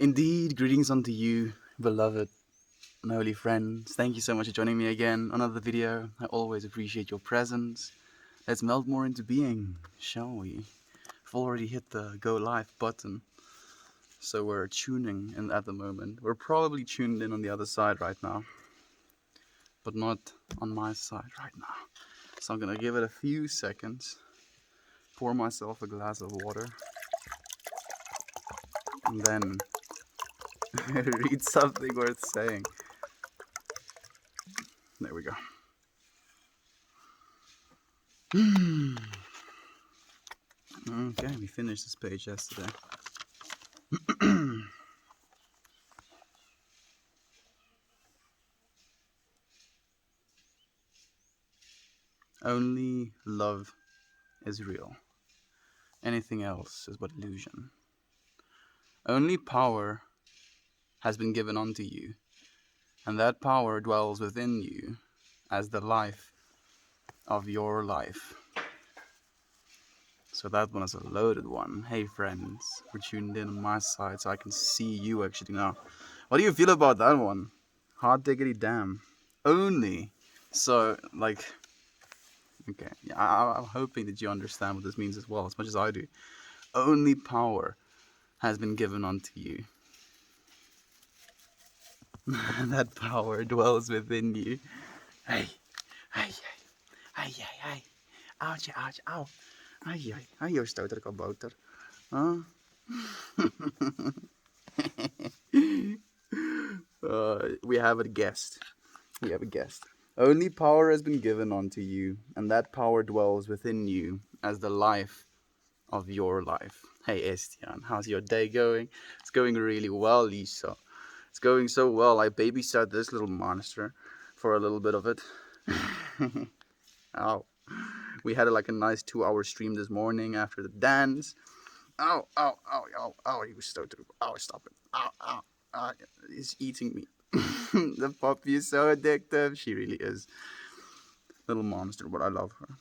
Indeed, greetings unto you, beloved and holy friends. Thank you so much for joining me again on another video. I always appreciate your presence. Let's melt more into being, shall we? I've already hit the go live button, so we're tuning in at the moment. We're probably tuned in on the other side right now, but not on my side right now. So I'm gonna give it a few seconds, pour myself a glass of water, and then read something worth saying. There we go. Okay, we finished this page yesterday. Only love is real. Anything else is but illusion. Only power has been given unto you, and that power dwells within you as the life of your life. So that one is a loaded one. Hey friends, we're tuned in on my side so I can see you actually now. What do you feel about that one? Hot diggity damn. Only. So, like, okay, yeah, I'm hoping that you understand what this means as well, as much as I do. Only power has been given unto you. And that power dwells within you. Hey, hey, hey, hey, hey. Oudje, oudje, ow. Ai, ai, ai, jou stoot er kabouter. Huh? We have a guest. We have a guest. Only power has been given unto you, and that power dwells within you as the life of your life. Hey Estian, how's your day going? It's going really well, Lisa. It's going so well. I babysat this little monster for a little bit of it. Ow. We had like a nice 2-hour stream this morning after the dance. Ow, ow, ow, ow, ow, he was so terrible. Ow, stop it. Ow, ow, ow, he's eating me. The puppy is so addictive. She really is. Little monster, but I love her.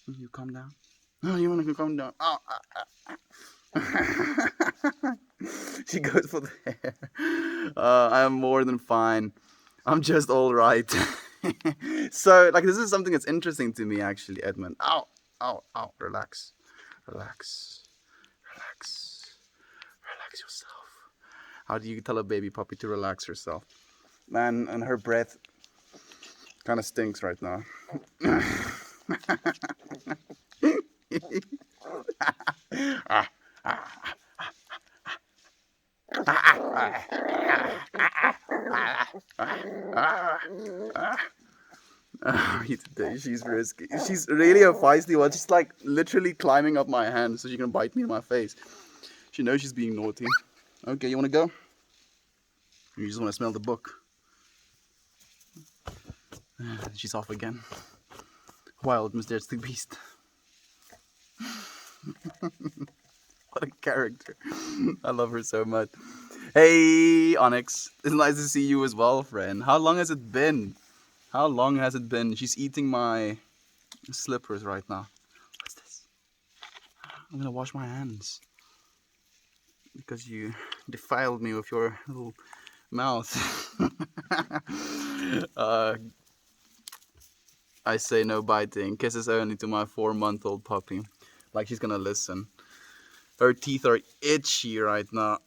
You calm down? Oh, you want to calm down? Ow, ow, ow. She goes for the hair. I am more than fine. I'm just alright. So, like, this is something that's interesting to me, actually, Edmund. Ow, ow, ow. Relax. Relax. Relax. Relax yourself. How do you tell a baby puppy to relax herself? Man, and her breath kind of stinks right now. She's risky. She's really a feisty one. She's like literally climbing up my hand so she can bite me in my face. She knows she's being naughty. Okay, you want to go? You just want to smell the book. She's off again. Wild, majestic beast. What a character. I love her so much. Hey, Onyx. It's nice to see you as well, friend. How long has it been? How long has it been? She's eating my slippers right now. What's this? I'm gonna wash my hands. Because you defiled me with your little mouth. I say no biting. Kisses only to my 4-month-old puppy. Like she's gonna listen. Her teeth are itchy right now.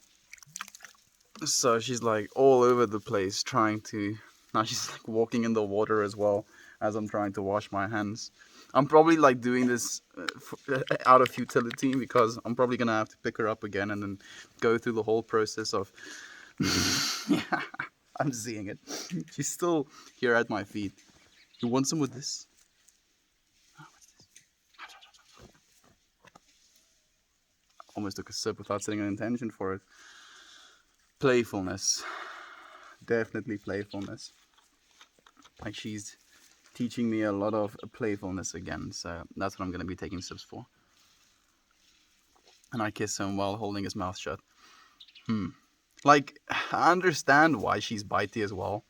So she's like all over the place trying to... Now she's like walking in the water as well as I'm trying to wash my hands. I'm probably like doing this out of futility because I'm probably gonna have to pick her up again and then go through the whole process of... Yeah, I'm seeing it. She's still here at my feet. You want some with this? Oh, what's this? Almost took a sip without setting an intention for it. Playfulness. Definitely playfulness. Like she's teaching me a lot of playfulness again, so that's what I'm going to be taking sips for. And I kiss him while holding his mouth shut. Like, I understand why she's bitey as well.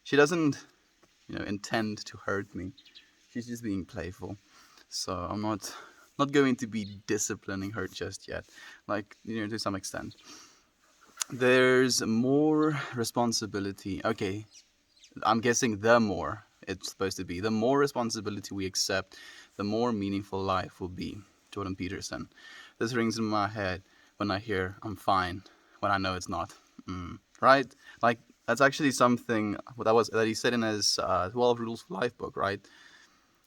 She doesn't, intend to hurt me. She's just being playful. So I'm not not going to be disciplining her just yet, like, to some extent. There's more responsibility. Okay, I'm guessing the more it's supposed to be, the more responsibility we accept, the more meaningful life will be. Jordan Peterson. This rings in my head when I hear I'm fine, when I know it's not. Right? Like, that's actually something that he said in his 12 Rules for Life book, right?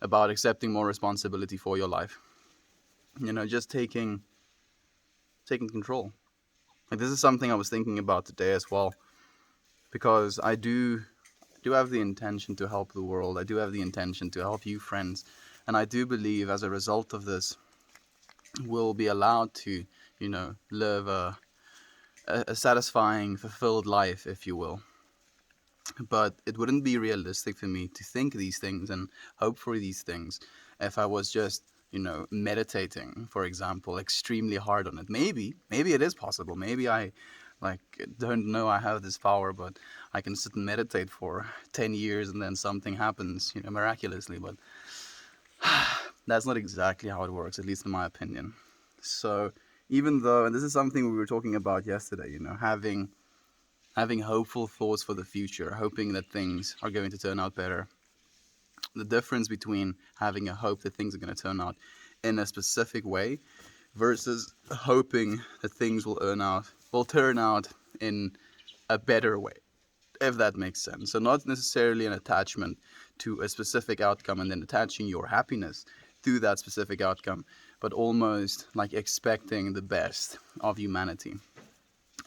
About accepting more responsibility for your life. Just taking control. Like, this is something I was thinking about today as well, because I do have the intention to help the world. I do have the intention to help you friends. And I do believe as a result of this, we'll be allowed to, live a satisfying, fulfilled life, if you will. But it wouldn't be realistic for me to think these things and hope for these things if I was just, meditating, for example, extremely hard on it. Maybe it is possible. Maybe I don't know I have this power, but I can sit and meditate for 10 years and then something happens, miraculously. But that's not exactly how it works, at least in my opinion. So even though, and this is something we were talking about yesterday, having hopeful thoughts for the future, hoping that things are going to turn out better. The difference between having a hope that things are going to turn out in a specific way versus hoping that things will turn out in a better way, if that makes sense. So not necessarily an attachment to a specific outcome and then attaching your happiness to that specific outcome, but almost like expecting the best of humanity.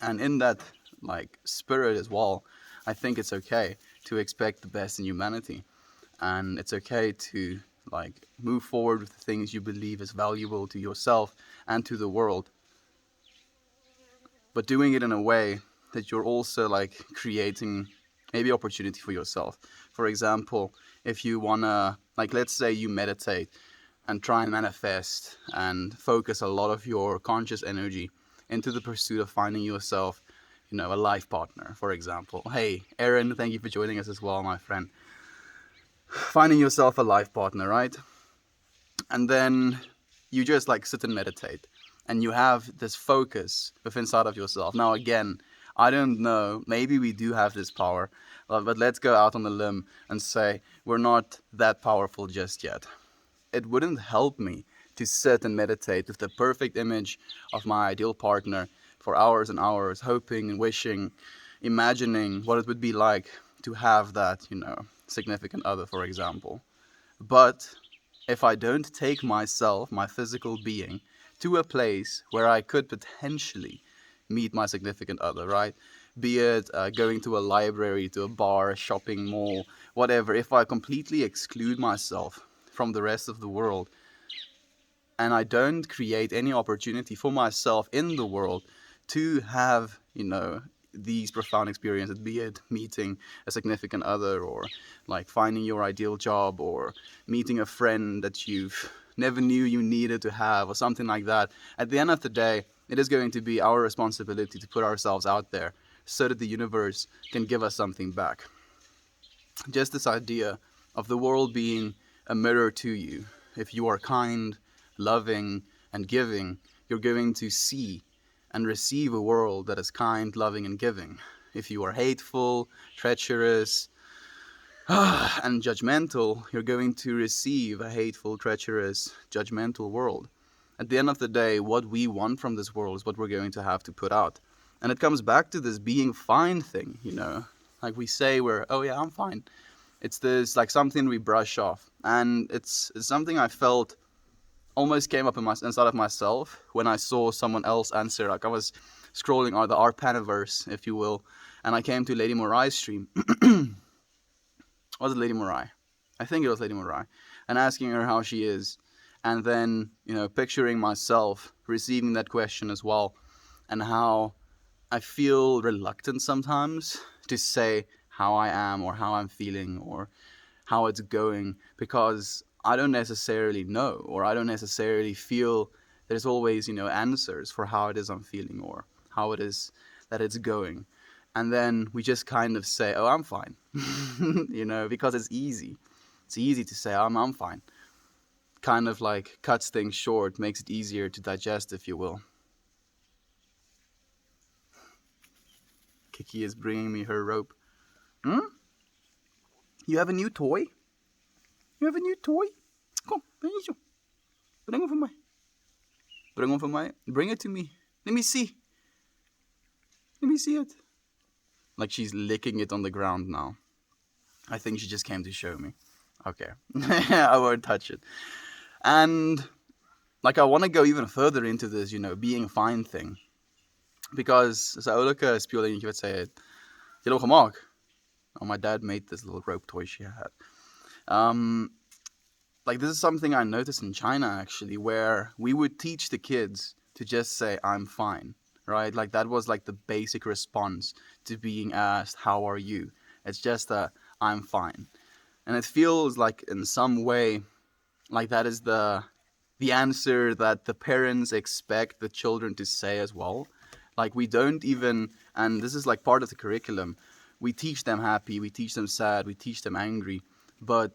And in that spirit as well, I think it's okay to expect the best in humanity, and it's okay to move forward with the things you believe is valuable to yourself and to the world, but doing it in a way that you're also creating maybe opportunity for yourself. For example, if you wanna, let's say you meditate and try and manifest and focus a lot of your conscious energy into the pursuit of finding yourself, a life partner, for example. Hey, Aaron, thank you for joining us as well, my friend. Finding yourself a life partner, right? And then you just sit and meditate, and you have this focus within inside of yourself. Now, again, I don't know, maybe we do have this power, but let's go out on the limb and say we're not that powerful just yet. It wouldn't help me to sit and meditate with the perfect image of my ideal partner for hours and hours, hoping and wishing, imagining what it would be like to have that, significant other, for example. But if I don't take myself, my physical being, to a place where I could potentially meet my significant other, right? Be it going to a library, to a bar, a shopping mall, whatever. If I completely exclude myself from the rest of the world, and I don't create any opportunity for myself in the world to have, these profound experiences, be it meeting a significant other, or finding your ideal job, or meeting a friend that you've never knew you needed to have, or something like that. At the end of the day, it is going to be our responsibility to put ourselves out there so that the universe can give us something back. Just this idea of the world being a mirror to you. If you are kind, loving, and giving, you're going to see and receive a world that is kind, loving, and giving. If you are hateful, treacherous, and judgmental, you're going to receive a hateful, treacherous, judgmental world. At the end of the day, what we want from this world is what we're going to have to put out. And it comes back to this being fine thing, Like we say oh yeah, I'm fine. It's this something we brush off. And it's something I felt almost came up inside of myself when I saw someone else answer. I was scrolling the Arpaniverse, if you will, and I came to Lady Morai's stream. Was it Lady Morai? I think it was Lady Morai. And asking her how she is. And then, picturing myself receiving that question as well. And how I feel reluctant sometimes to say how I am, or how I'm feeling, or how it's going, because I don't necessarily know, or I don't necessarily feel there's always, answers for how it is I'm feeling, or how it is that it's going. And then we just kind of say, oh, I'm fine, because it's easy. It's easy to say, I'm fine. kind of like cuts things short, makes it easier to digest, if you will. Kiki is bringing me her rope. You have a new toy? You have a new toy? Kom, bring him for me. Bring him for me. Bring it to me. Let me see. Let me see it. Like she's licking it on the ground now. I think she just came to show me. Okay. I won't touch it. And like I want to go even further into this, being fine thing. Because as oulike speeldingetje wat sy het. Jy het hom gemaak. Oh, my dad made this little rope toy she had. Like this is something I noticed in China actually, where we would teach the kids to just say, I'm fine, right? Like that was like the basic response to being asked, how are you? It's just a, I'm fine. And it feels like in some way, like that is the answer that the parents expect the children to say as well. Like we don't even, and this is like part of the curriculum, we teach them happy, we teach them sad, we teach them angry, but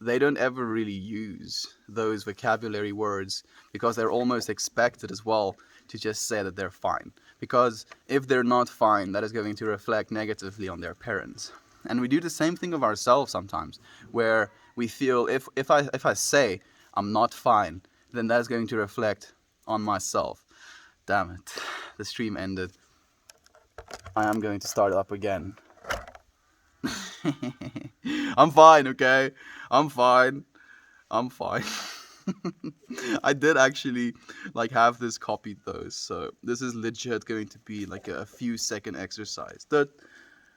they don't ever really use those vocabulary words because they're almost expected as well to just say that they're fine. Because if they're not fine, that is going to reflect negatively on their parents. And we do the same thing of ourselves sometimes, where we feel if I say I'm not fine, then that's going to reflect on myself. Damn it, the stream ended. I am going to start it up again. I'm fine, okay? I'm fine. I did actually like have this copied though, so this is legit going to be like a few second exercise.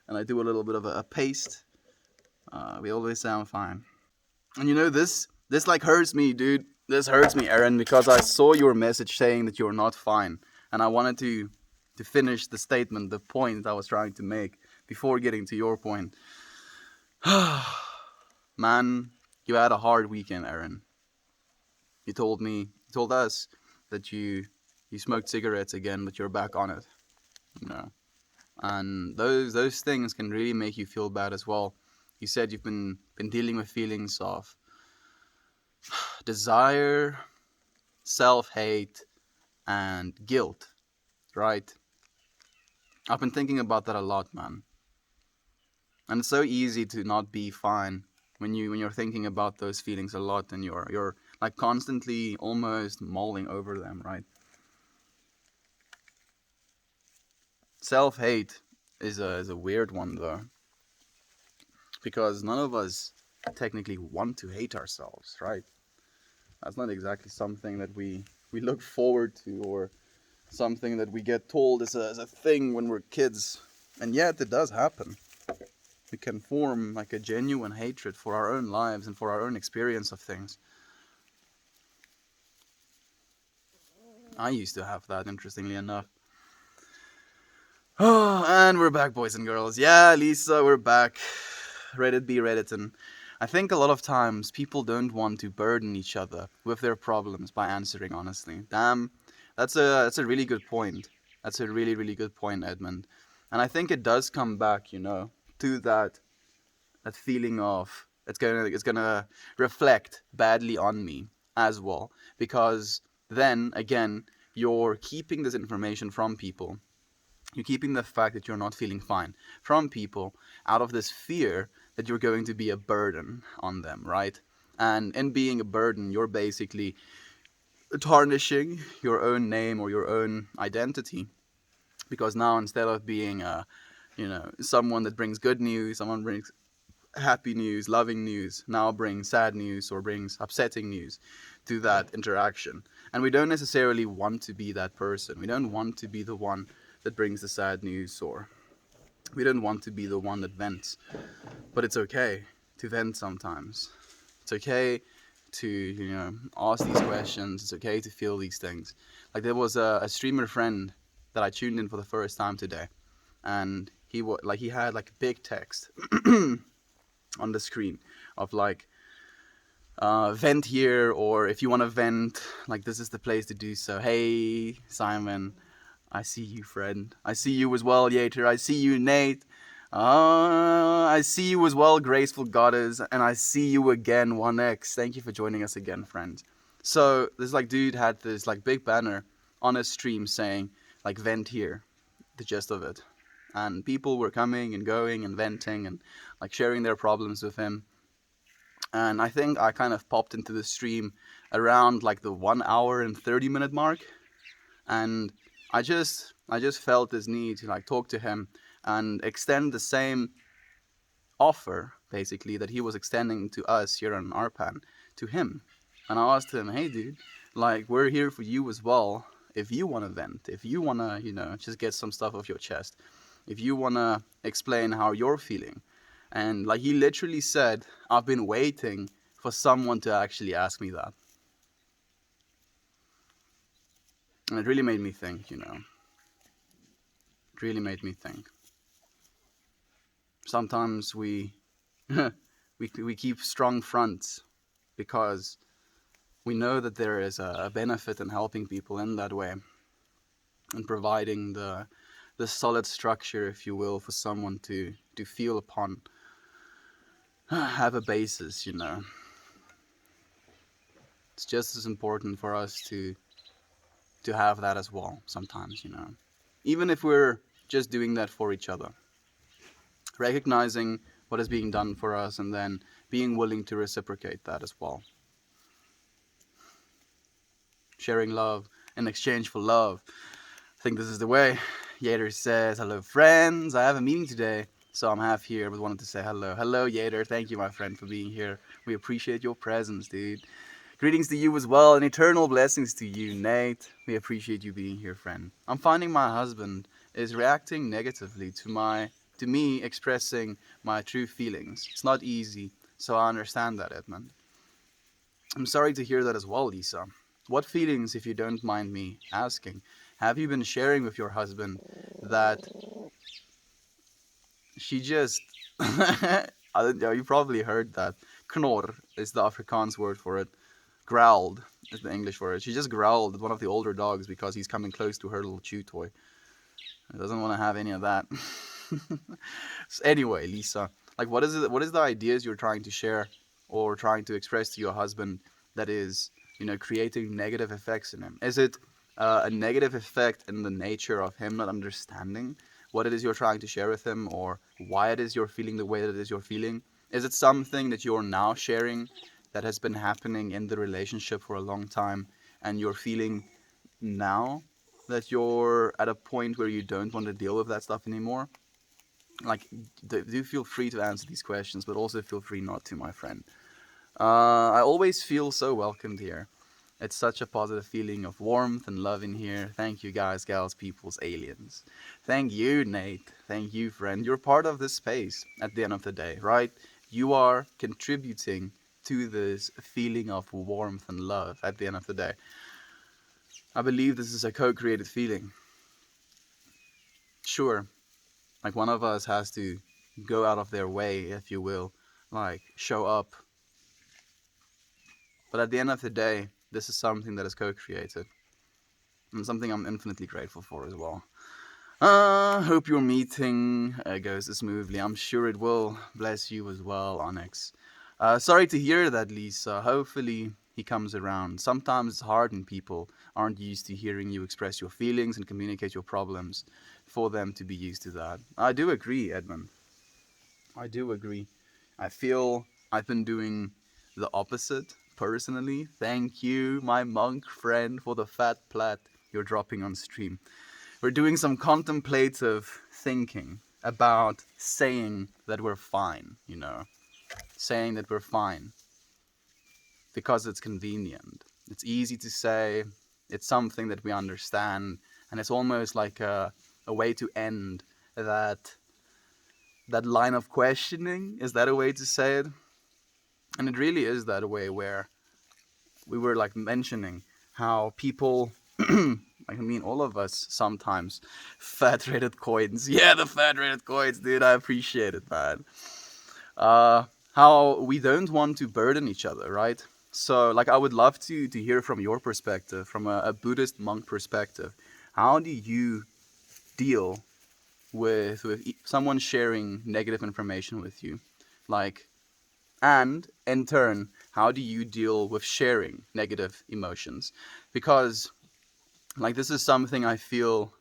And I do a little bit of a paste. We always say I'm fine. And this like hurts me, dude. This hurts me, Aaron, because I saw your message saying that you're not fine, and I wanted to finish the statement, the point I was trying to make before getting to your point. Man, you had a hard weekend, Aaron. You told us that you smoked cigarettes again, but you're back on it. And those things can really make you feel bad as well. You said you've been dealing with feelings of desire, self-hate, and guilt, right? I've been thinking about that a lot, man. And it's so easy to not be fine when you're thinking about those feelings a lot, and you're like constantly almost mulling over them, right? Self-hate is a weird one though, because none of us technically want to hate ourselves, right? That's not exactly something that we look forward to, or something that we get told as a thing when we're kids. And yet it does happen. We can form like a genuine hatred for our own lives and for our own experience of things. I used to have that, interestingly enough. Oh, and we're back, boys and girls. Yeah, Lisa, we're back. Reddit be Redditin'. I think a lot of times people don't want to burden each other with their problems by answering honestly. Damn, that's a really good point. That's a really, really good point, Edmund. And I think it does come back, to that feeling of it's gonna reflect badly on me as well, because then again you're keeping this information from people. You're keeping the fact that you're not feeling fine from people out of this fear that you're going to be a burden on them, right? And in being a burden, you're basically tarnishing your own name or your own identity, because now instead of being someone that brings good news, someone brings happy news, loving news, now brings sad news or brings upsetting news to that interaction. And we don't necessarily want to be that person. We don't want to be the one that brings the sad news, or we don't want to be the one that vents. But it's okay to vent sometimes. It's okay to ask these questions. It's okay to feel these things. Like there was a streamer friend that I tuned in for the first time today, and he had like big text on the screen of like vent here, or if you want to vent, like this is the place to do so. Hey Simon, I see you, friend. I see you as well, Yater. I see you, Nate. I see you as well, Graceful Goddess. And I see you again, 1x. Thank you for joining us again, friend. So this like dude had this like big banner on his stream saying like vent here, the gist of it. And people were coming and going and venting and like sharing their problems with him. And I think I kind of popped into the stream around like the 1 hour and 30 minute mark. And I just felt this need to like talk to him and extend the same offer basically that he was extending to us here on Arpan to him. And I asked him, hey dude, like we're here for you as well. If you want to vent, if you want to, just get some stuff off your chest, if you want to explain how you're feeling. And like he literally said, I've been waiting for someone to actually ask me that. And it really made me think. It really made me think. Sometimes we we keep strong fronts because we know that there is a benefit in helping people in that way and providing the solid structure, if you will, for someone to feel upon, have a basis. It's just as important for us to have that as well sometimes. Even if we're just doing that for each other. Recognizing what is being done for us and then being willing to reciprocate that as well. Sharing love in exchange for love. I think this is the way. Yader says, hello friends, I have a meeting today, so I'm half here, but wanted to say hello. Hello Yader, thank you my friend for being here. We appreciate your presence, dude. Greetings to you as well, and eternal blessings to you, Nate. We appreciate you being here, friend. I'm finding my husband is reacting negatively to me expressing my true feelings. It's not easy, so I understand that, Edmund. I'm sorry to hear that as well, Lisa. What feelings, if you don't mind me asking, have you been sharing with your husband that she just... You probably heard that. Knor is the Afrikaans word for it. Growled is the English for it. She just growled at one of the older dogs because he's coming close to her little chew toy. He doesn't want to have any of that. So anyway, Lisa, like what is the ideas you're trying to share or trying to express to your husband that is, creating negative effects in him? Is it a negative effect in the nature of him not understanding what it is you're trying to share with him, or why it is you're feeling the way that it is you're feeling? Is it something that you're now sharing that has been happening in the relationship for a long time and you're feeling now that you're at a point where you don't want to deal with that stuff anymore? Like, do feel free to answer these questions, but also feel free not to, my friend. I always feel so welcomed here. It's such a positive feeling of warmth and love in here. Thank you guys, gals, peoples, aliens. Thank you, Nate. Thank you, friend. You're part of this space at the end of the day, right? You are contributing to this feeling of warmth and love at the end of the day. I believe this is a co-created feeling. Sure, like one of us has to go out of their way, if you will, like show up. But at the end of the day, this is something that is co-created. And something I'm infinitely grateful for as well. Hope your meeting goes smoothly. I'm sure it will. Bless you as well, Onyx. Sorry to hear that, Lisa. Hopefully he comes around. Sometimes it's hard when people aren't used to hearing you express your feelings and communicate your problems for them to be used to that. I do agree, Edmund. I do agree. I feel I've been doing the opposite personally. Thank you, my monk friend, for the fat plat you're dropping on stream. We're doing some contemplative thinking about saying that we're fine, saying that we're fine because it's convenient. It's easy to say, it's something that we understand, and it's almost like a way to end that line of questioning. Is that a way to say it? And it really is that way, where we were like mentioning how people, all of us sometimes, fat rated coins. Yeah, the fat rated coins, dude. I appreciate it, man. How we don't want to burden each other, right? So, like, I would love to hear from your perspective, from a Buddhist monk perspective. How do you deal with someone sharing negative information with you? Like, and in turn, how do you deal with sharing negative emotions? Because like this is something I feel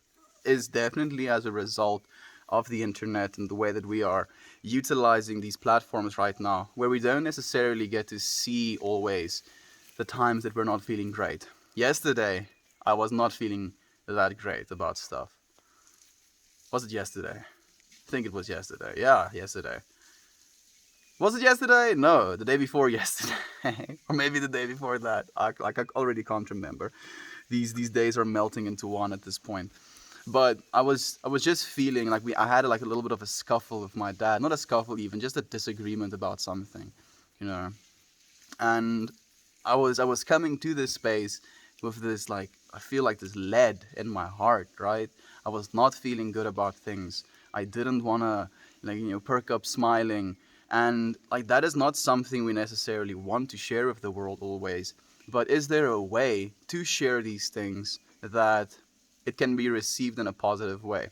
is definitely as a result of the internet and the way that we are utilizing these platforms right now, where we don't necessarily get to see always the times that we're not feeling great. Yesterday, I was not feeling that great about stuff. Was it yesterday? I think it was yesterday. Yeah, yesterday. Was it yesterday? No, the day before yesterday. Or maybe the day before that. I already can't remember. These days are melting into one at this point. But I was just feeling like I had like a little bit of a scuffle with my dad. Not a scuffle even, just a disagreement about something, you know. And I was coming to this space with this, like, I feel like this lead in my heart, right? I was not feeling good about things. I didn't want to, like, perk up smiling. And like that is not something we necessarily want to share with the world always. But is there a way to share these things that it can be received in a positive way?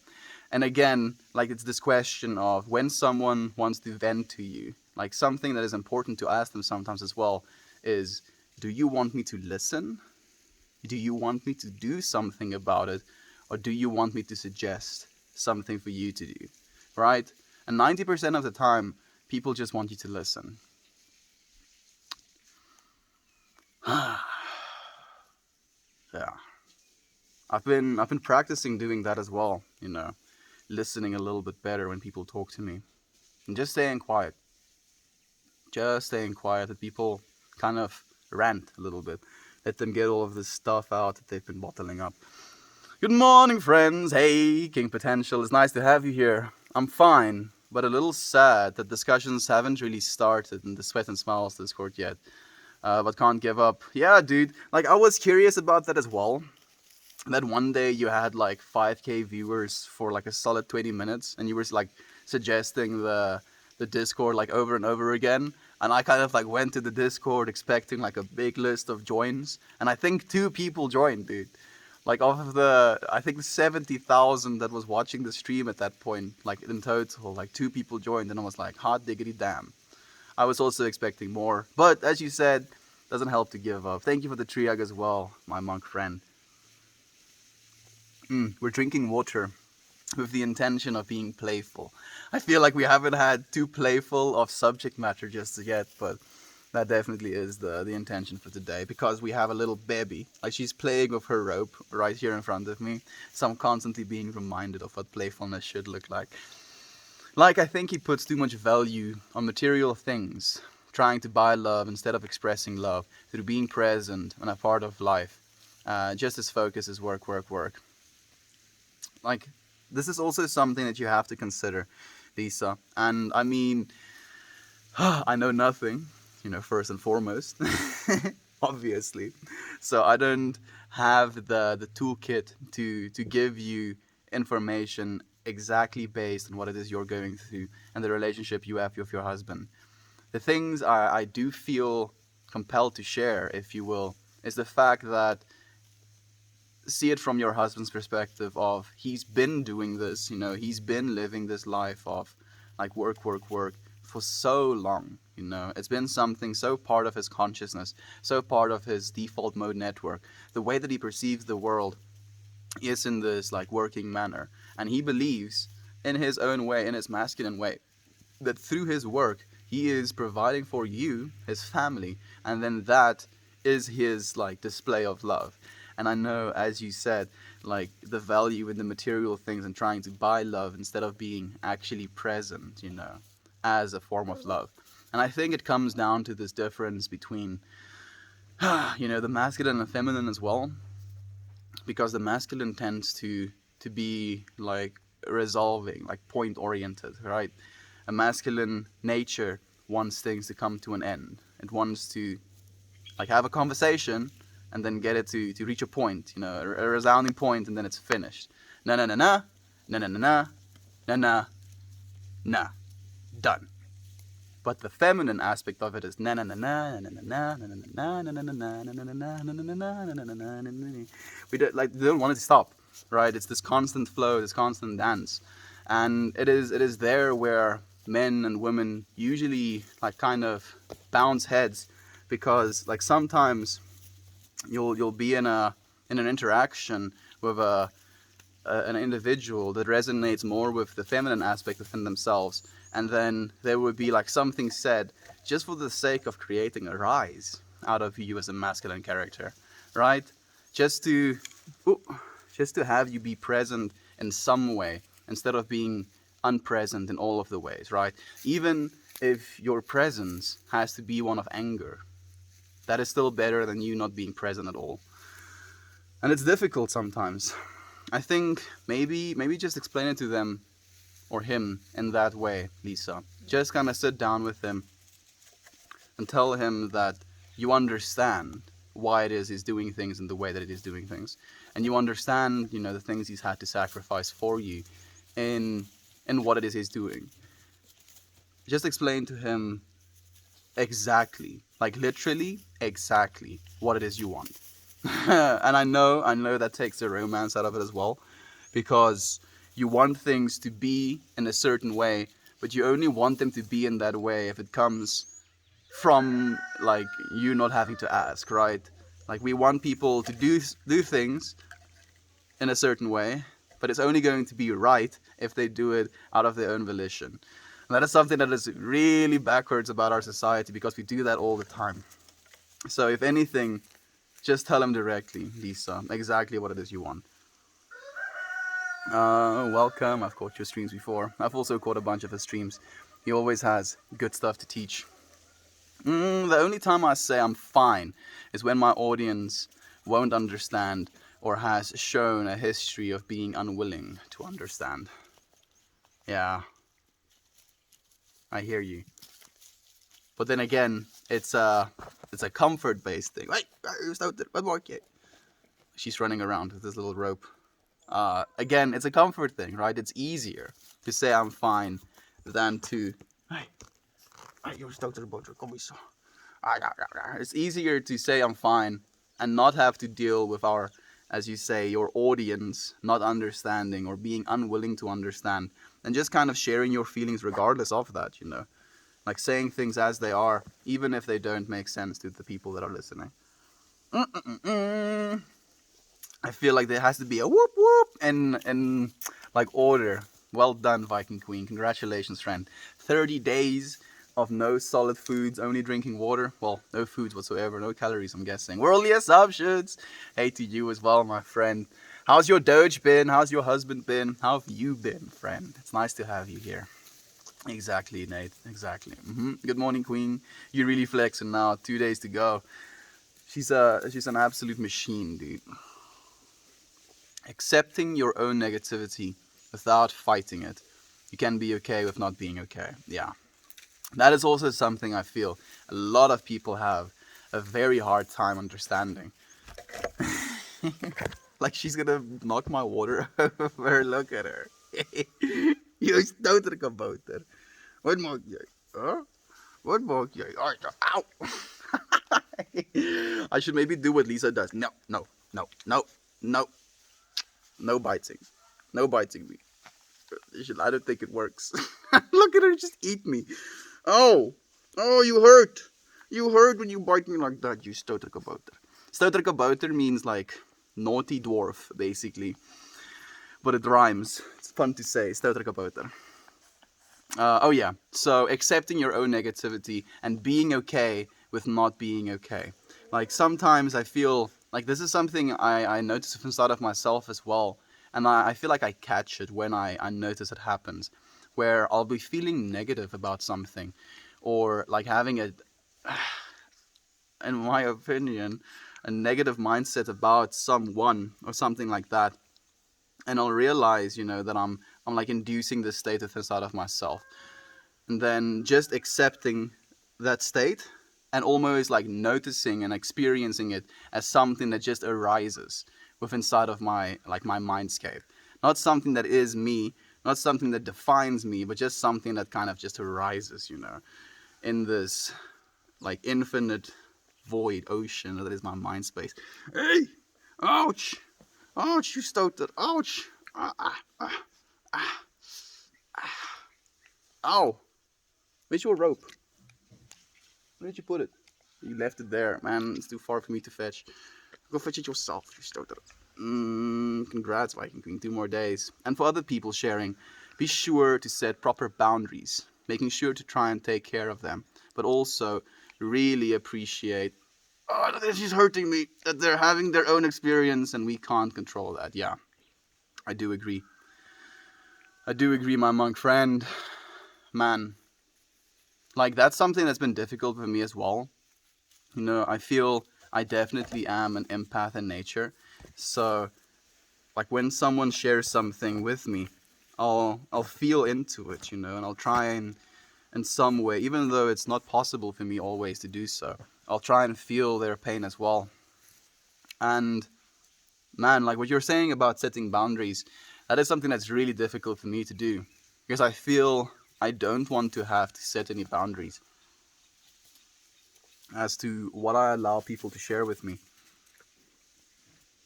And again, like, it's this question of when someone wants to vent to you, like, something that is important to ask them sometimes as well is, do you want me to listen? Do you want me to do something about it? Or do you want me to suggest something for you to do? Right? And 90% of the time, people just want you to listen. Yeah. I've been practicing doing that as well, listening a little bit better when people talk to me. And just staying quiet. Just staying quiet, that people kind of rant a little bit. Let them get all of this stuff out that they've been bottling up. Good morning, friends. Hey, King Potential. It's nice to have you here. I'm fine, but a little sad that discussions haven't really started in the Sweat and Smiles Discord yet. But can't give up. Yeah, dude. Like, I was curious about that as well. That one day you had like 5K viewers for like a solid 20 minutes, and you were like suggesting the Discord like over and over again. And I kind of like went to the Discord expecting like a big list of joins, and I think 2 people joined, dude. Like, off of the, I think 70,000 that was watching the stream at that point, like in total, like 2 people joined, and I was like, hot diggity damn. I was also expecting more, but as you said, doesn't help to give up. Thank you for the tree hug as well, my monk friend. We're drinking water with the intention of being playful. I feel like we haven't had too playful of subject matter just yet, but that definitely is the intention for today, because we have a little baby. Like, she's playing with her rope right here in front of me, so I'm constantly being reminded of what playfulness should look like. Like, I think he puts too much value on material things, trying to buy love instead of expressing love through being present and a part of life. Just his focus is work, work, work. Like, this is also something that you have to consider, Lisa. And I mean, I know nothing, first and foremost, obviously. So I don't have the toolkit to give you information exactly based on what it is you're going through and the relationship you have with your husband. The things I do feel compelled to share, if you will, is the fact that, see it from your husband's perspective of, he's been doing this, he's been living this life of like work, work, work for so long, it's been something so part of his consciousness, so part of his default mode network. The way that he perceives the world is in this like working manner, and he believes in his own way, in his masculine way, that through his work he is providing for you, his family, and then that is his like display of love. And I know, as you said, like the value in the material things and trying to buy love instead of being actually present, as a form of love. And I think it comes down to this difference between, the masculine and feminine as well, because the masculine tends to be like resolving, like point oriented, right? A masculine nature wants things to come to an end. It wants to like have a conversation and then get it to reach a point, a resounding point, and then it's finished. Na na na na, na na na na, na na na, done. But the feminine aspect of it is na na na na na na na na na na na na na na na na na na. We don't want it to stop, right? It's this constant flow, this constant dance, and it is there where men and women usually like kind of bounce heads because like sometimes you'll be in an interaction with an individual that resonates more with the feminine aspect within themselves, and then there would be like something said just for the sake of creating a rise out of you as a masculine character, right? Just to just to have you be present in some way instead of being unpresent in all of the ways, right? Even if your presence has to be one of anger, that is still better than you not being present at all. And it's difficult sometimes. I think maybe just explain it to them or him in that way, Lisa. Just kind of sit down with him and tell him that you understand why it is he's doing things in the way that it is doing things, and you understand, the things he's had to sacrifice for you, in what it is he's doing. Just explain to him exactly, like literally exactly, what it is you want. And I know that takes the romance out of it as well, because you want things to be in a certain way, but you only want them to be in that way if it comes from like you not having to ask, right? Like we want people to do things in a certain way, but it's only going to be right if they do it out of their own volition. And that is something that is really backwards about our society, because we do that all the time. So if anything, just tell him directly, Lisa, exactly what it is you want. Welcome. I've caught your streams before. I've also caught a bunch of his streams. He always has good stuff to teach. The only time I say I'm fine is when my audience won't understand or has shown a history of being unwilling to understand. Yeah, I hear you. But then again, it's a comfort-based thing. She's running around with this little rope. Again, it's a comfort thing, right? It's easier to say I'm fine than to... It's easier to say I'm fine and not have to deal with our, as you say, your audience not understanding or being unwilling to understand, and just kind of sharing your feelings regardless of that, like saying things as they are, even if they don't make sense to the people that are listening. I feel like there has to be a whoop whoop and like order. Well done, Viking Queen. Congratulations, friend. 30 days of no solid foods, only drinking water. Well, no foods whatsoever, no calories, I'm guessing. Worldly assumptions. Hey to you as well, my friend. How's your doge been? How's your husband been? How have you been, friend? It's nice to have you here. Exactly, Nate. Exactly. Good morning, Queen. You're really flexing now. 2 days to go. She's an absolute machine, dude. Accepting your own negativity without fighting it. You can be okay with not being okay. Yeah. That is also something I feel a lot of people have a very hard time understanding. Like she's gonna knock my water over. Look at her. You stoter about her. Wat maak jy? Huh? What maak jy? Ow! I should maybe do what Lisa does. No. No biting. No biting me. I don't think it works. Look at her just eat me. Oh, you hurt. You hurt when you bite me like that, you stouterkabouter. Stouterkabouter means like naughty dwarf, basically. But it rhymes. It's fun to say, stouterkabouter. Oh yeah, so accepting your own negativity and being okay with not being okay. Like sometimes I feel like this is something I notice inside of myself as well. And I feel like I catch it when I notice it happens. Where I'll be feeling negative about something. Or like having a, in my opinion, a negative mindset about someone or something like that. And I'll realize, that I'm like inducing this state inside of myself. And then just accepting that state and almost like noticing and experiencing it as something that just arises within inside of my mindscape. Not something that is me, not something that defines me, but just something that kind of just arises, in this like infinite void ocean that is my mind space. Hey! Ouch! Ouch, you stouter! Ouch! Ow! Where's your rope? Where did you put it? You left it there, man. It's too far for me to fetch. Go fetch it yourself, you stoter. Congrats, Viking Queen. 2 more days. And for other people sharing, be sure to set proper boundaries, making sure to try and take care of them, but also really appreciate, oh, she's hurting me, that they're having their own experience and we can't control that. Yeah, I do agree. I do agree, my monk friend. Man, like, that's something that's been difficult for me as well. You know, I feel I definitely am an empath in nature. So, like, when someone shares something with me, I'll feel into it, you know, and I'll try and in some way, even though it's not possible for me always to do so, I'll try and feel their pain as well. And man, like what you're saying about setting boundaries, that is something that's really difficult for me to do, because I feel I don't want to have to set any boundaries as to what I allow people to share with me.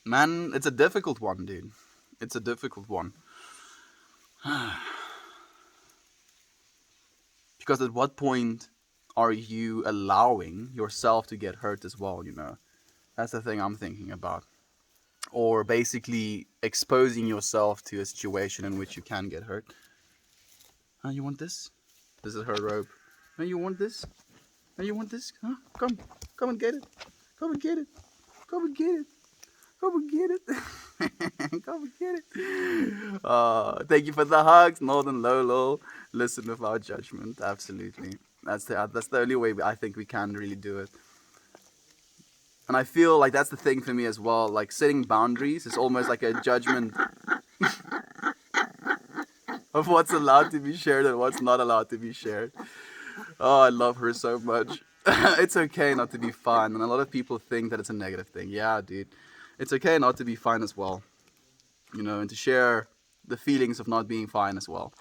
Man, it's a difficult one, dude. It's a difficult one. Because at what point are you allowing yourself to get hurt as well, you know? That's the thing I'm thinking about. Or basically exposing yourself to a situation in which you can get hurt. You want this? This is her robe. You want this? You want this? Huh? Come and get it. Come and get it. Come and get it. Come and get it. Come and get it. Thank you for the hugs, Northern Lolo. Listen without judgment. Absolutely. That's the only way I think we can really do it. And I feel like that's the thing for me as well. Like, setting boundaries is almost like a judgment of what's allowed to be shared and what's not allowed to be shared. Oh, I love her so much. It's okay not to be fine. And a lot of people think that it's a negative thing. Yeah, dude. It's okay not to be fine as well. You know, and to share the feelings of not being fine as well.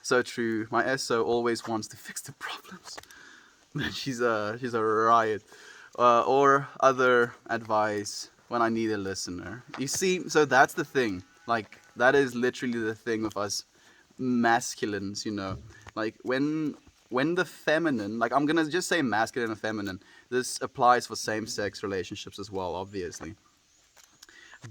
So true. My SO always wants to fix the problems. Man, she's a riot. Or other advice when I need a listener. You see, so that's the thing. Like, that is literally the thing with us masculines, you know. Like, when the feminine, like, I'm gonna just say masculine and feminine. This applies for same-sex relationships as well, obviously.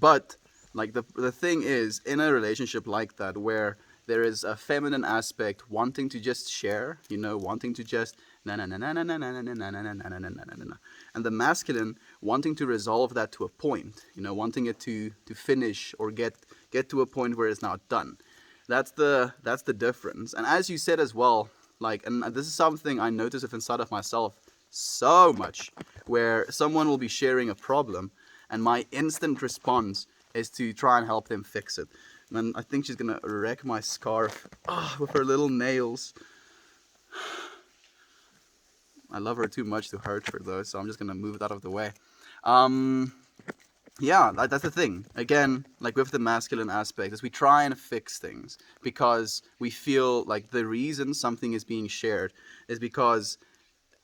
But like, the thing is, in a relationship like that, where there is a feminine aspect wanting to just share, you know, wanting to just na na na na na na na na na na na na na na na, and the masculine wanting to resolve that to a point, you know, wanting it to finish or get to a point where it's now done. That's the difference. And as you said as well, like, and this is something I notice if inside of myself so much, where someone will be sharing a problem and my instant response is to try and help them fix it. And I think she's gonna wreck my scarf with her little nails. I love her too much to hurt her though, so I'm just gonna move it out of the way. Yeah, that's the thing. Again, like with the masculine aspect, is we try and fix things because we feel like the reason something is being shared is because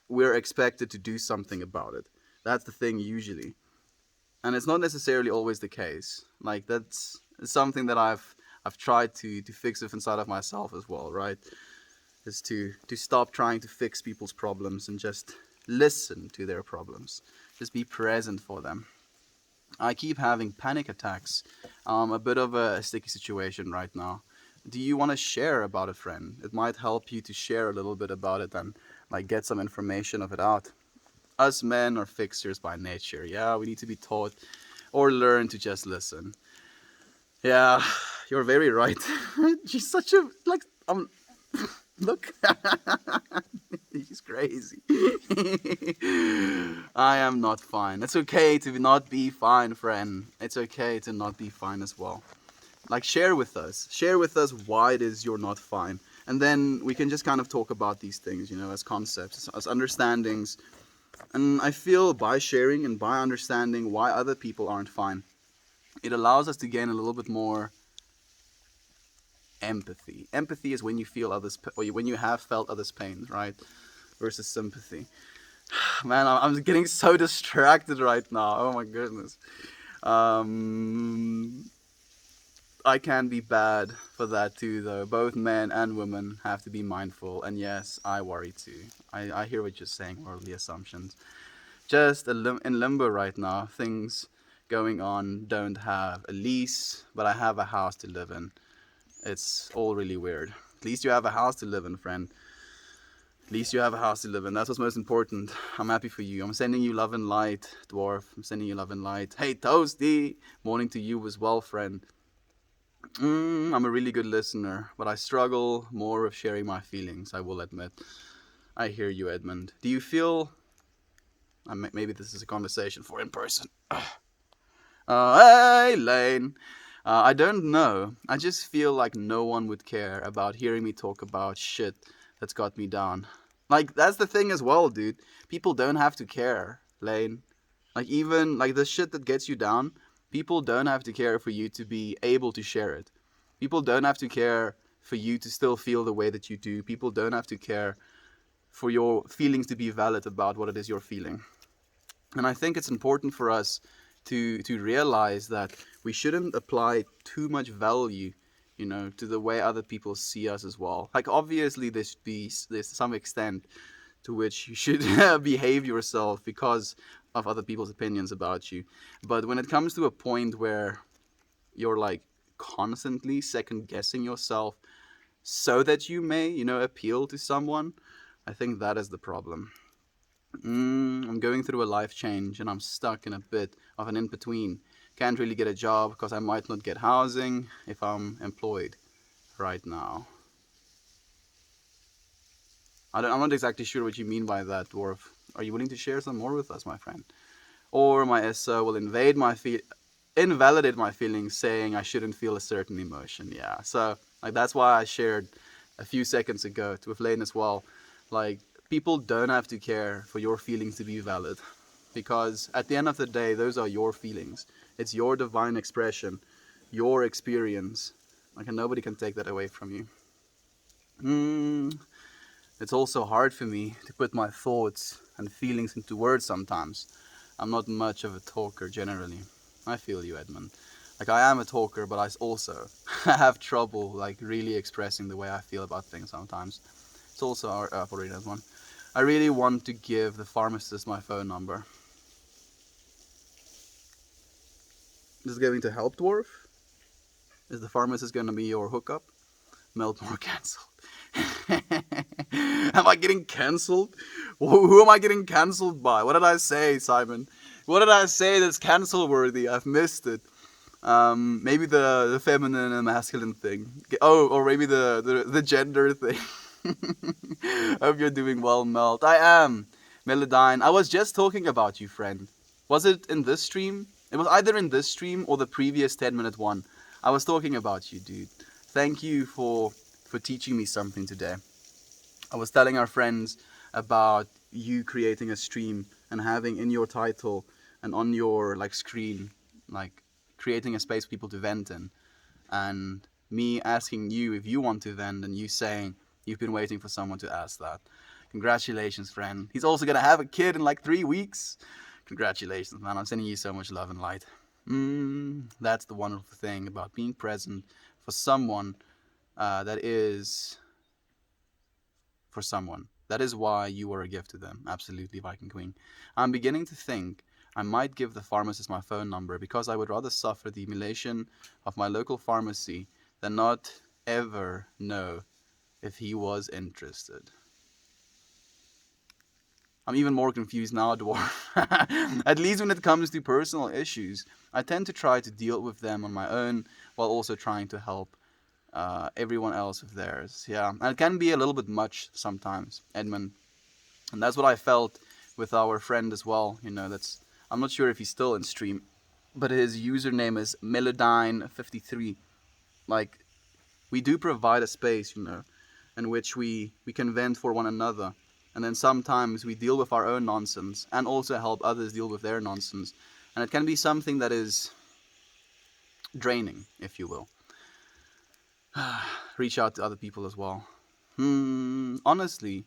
we're expected to do something about it. That's the thing usually. And it's not necessarily always the case. Like, that's something that I've tried to fix it inside of myself as well, right? Is to stop trying to fix people's problems and just listen to their problems. Just be present for them. I keep having panic attacks. A bit of a sticky situation right now. Do you want to share about it, friend? It might help you to share a little bit about it and like get some information of it out. Us men are fixers by nature. Yeah, we need to be taught or learn to just listen. Yeah, you're very right. She's such a like look. He's crazy. I am not fine. It's okay to not be fine, friend. It's okay to not be fine as well. Like, share with us. Share with us why it is you're not fine. And then we can just kind of talk about these things, you know, as concepts, as understandings. And I feel by sharing and by understanding why other people aren't fine, it allows us to gain a little bit more empathy. Empathy is when you feel others, or when you have felt others' pain, right? Versus sympathy. Man, I'm getting so distracted right now. Oh my goodness. I can be bad for that too, though. Both men and women have to be mindful. And yes, I worry too. I hear what you're saying, worldly assumptions. just in limbo right now. Things going on. Don't have a lease, but I have a house to live in. It's all really weird. At least you have a house to live in, friend. At least you have a house to live in. That's what's most important. I'm happy for you. I'm sending you love and light, dwarf. I'm sending you love and light. Hey, Toasty. Morning to you as well, friend. I'm a really good listener, but I struggle more with sharing my feelings, I will admit. I hear you, Edmund. Do you feel... maybe this is a conversation for in person. Hey, Lane. I don't know. I just feel like no one would care about hearing me talk about shit that's got me down. Like, that's the thing as well, dude. People don't have to care, Lane. Like, even, like, the shit that gets you down, people don't have to care for you to be able to share it. People don't have to care for you to still feel the way that you do. People don't have to care for your feelings to be valid about what it is you're feeling. And I think it's important for us to realize that we shouldn't apply too much value, to the way other people see us as well. Like, obviously there's some extent to which you should behave yourself because of other people's opinions about you. But when it comes to a point where you're like constantly second guessing yourself so that you may, appeal to someone, I think that is the problem. I'm going through a life change and I'm stuck in a bit of an in-between. Can't really get a job because I might not get housing if I'm employed right now. I'm not exactly sure what you mean by that, Dwarf. Are you willing to share some more with us, my friend? Or my SO will invalidate my feelings, saying I shouldn't feel a certain emotion. Yeah, so like that's why I shared a few seconds ago with Lane as well. Like, people don't have to care for your feelings to be valid, because at the end of the day, those are your feelings. It's your divine expression, your experience. Like, and nobody can take that away from you. It's also hard for me to put my thoughts and feelings into words sometimes. I'm not much of a talker generally. I feel you, Edmund. Like, I am a talker, but I also have trouble, like, really expressing the way I feel about things sometimes. It's also for Rena's one. I really want to give the pharmacist my phone number. Is it going to help, Dwarf? Is the pharmacist going to be your hookup? Meltmore cancelled. Am I getting cancelled? Who am I getting cancelled by? What did I say, Simon? What did I say that's cancel worthy? I've missed it. Maybe the feminine and masculine thing. Oh, or maybe the gender thing. Hope you're doing well, Melt. I am. Melodine, I was just talking about you, friend. Was it in this stream? It was either in this stream or the previous 10-minute one. I was talking about you, dude. Thank you for teaching me something today. I was telling our friends about you creating a stream and having in your title and on your screen, creating a space for people to vent in, and me asking you if you want to vent and you saying you've been waiting for someone to ask that. Congratulations, friend. He's also gonna have a kid in 3 weeks. Congratulations, man. I'm sending you so much love and light. That's the wonderful thing about being present for someone that is why you are a gift to them. Absolutely, Viking Queen. I'm beginning to think I might give the pharmacist my phone number, because I would rather suffer the humiliation of my local pharmacy than not ever know if he was interested. I'm even more confused now, Dwarf. At least when it comes to personal issues, I tend to try to deal with them on my own while also trying to help everyone else with theirs. Yeah, and it can be a little bit much sometimes, Edmund. And that's what I felt with our friend as well. I'm not sure if he's still in stream, but his username is Melodine53. We do provide a space, in which we can vent for one another. And then sometimes we deal with our own nonsense and also help others deal with their nonsense. And it can be something that is draining, if you will. Reach out to other people as well. Honestly,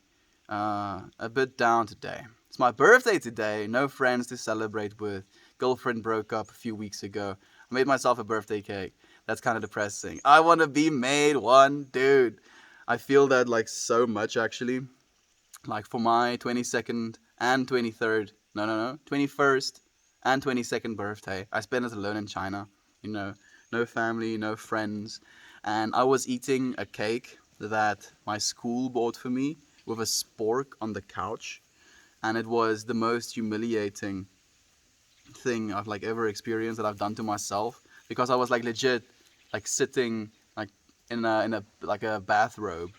a bit down today. It's my birthday today. No friends to celebrate with. Girlfriend broke up a few weeks ago. I made myself a birthday cake. That's kind of depressing. I want to be made one, dude. I feel that so much, actually. For my 22nd and 23rd No. 21st and 22nd birthday. I spent it alone in China. You know, no family, no friends. And I was eating a cake that my school bought for me with a spork on the couch. And it was the most humiliating thing I've like ever experienced that I've done to myself, because I was like legit like sitting like in a like a bathrobe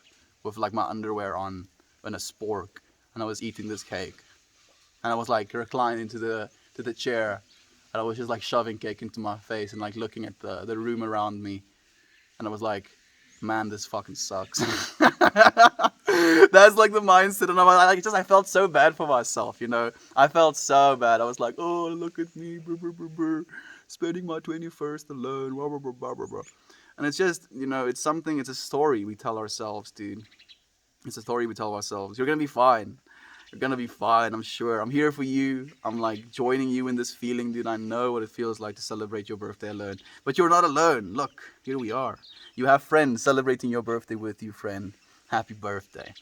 with like my underwear on and a spork, and I was eating this cake, and I was like reclined into the chair, and I was just like shoving cake into my face and like looking at the room around me, and I was like, man, this fucking sucks. That's like the mindset, and I felt so bad for myself, you know. I felt so bad. I was like, oh, look at me, brr, brr, brr, brr, spending my 21st alone, blah, blah, blah, blah, blah, blah. And it's just, you know, it's something. It's a story we tell ourselves, dude. It's a story we tell ourselves. You're gonna be fine. You're gonna be fine, I'm sure. I'm here for you. I'm like joining you in this feeling, dude. I know what it feels like to celebrate your birthday alone. But you're not alone. Look, here we are. You have friends celebrating your birthday with you, friend. Happy birthday.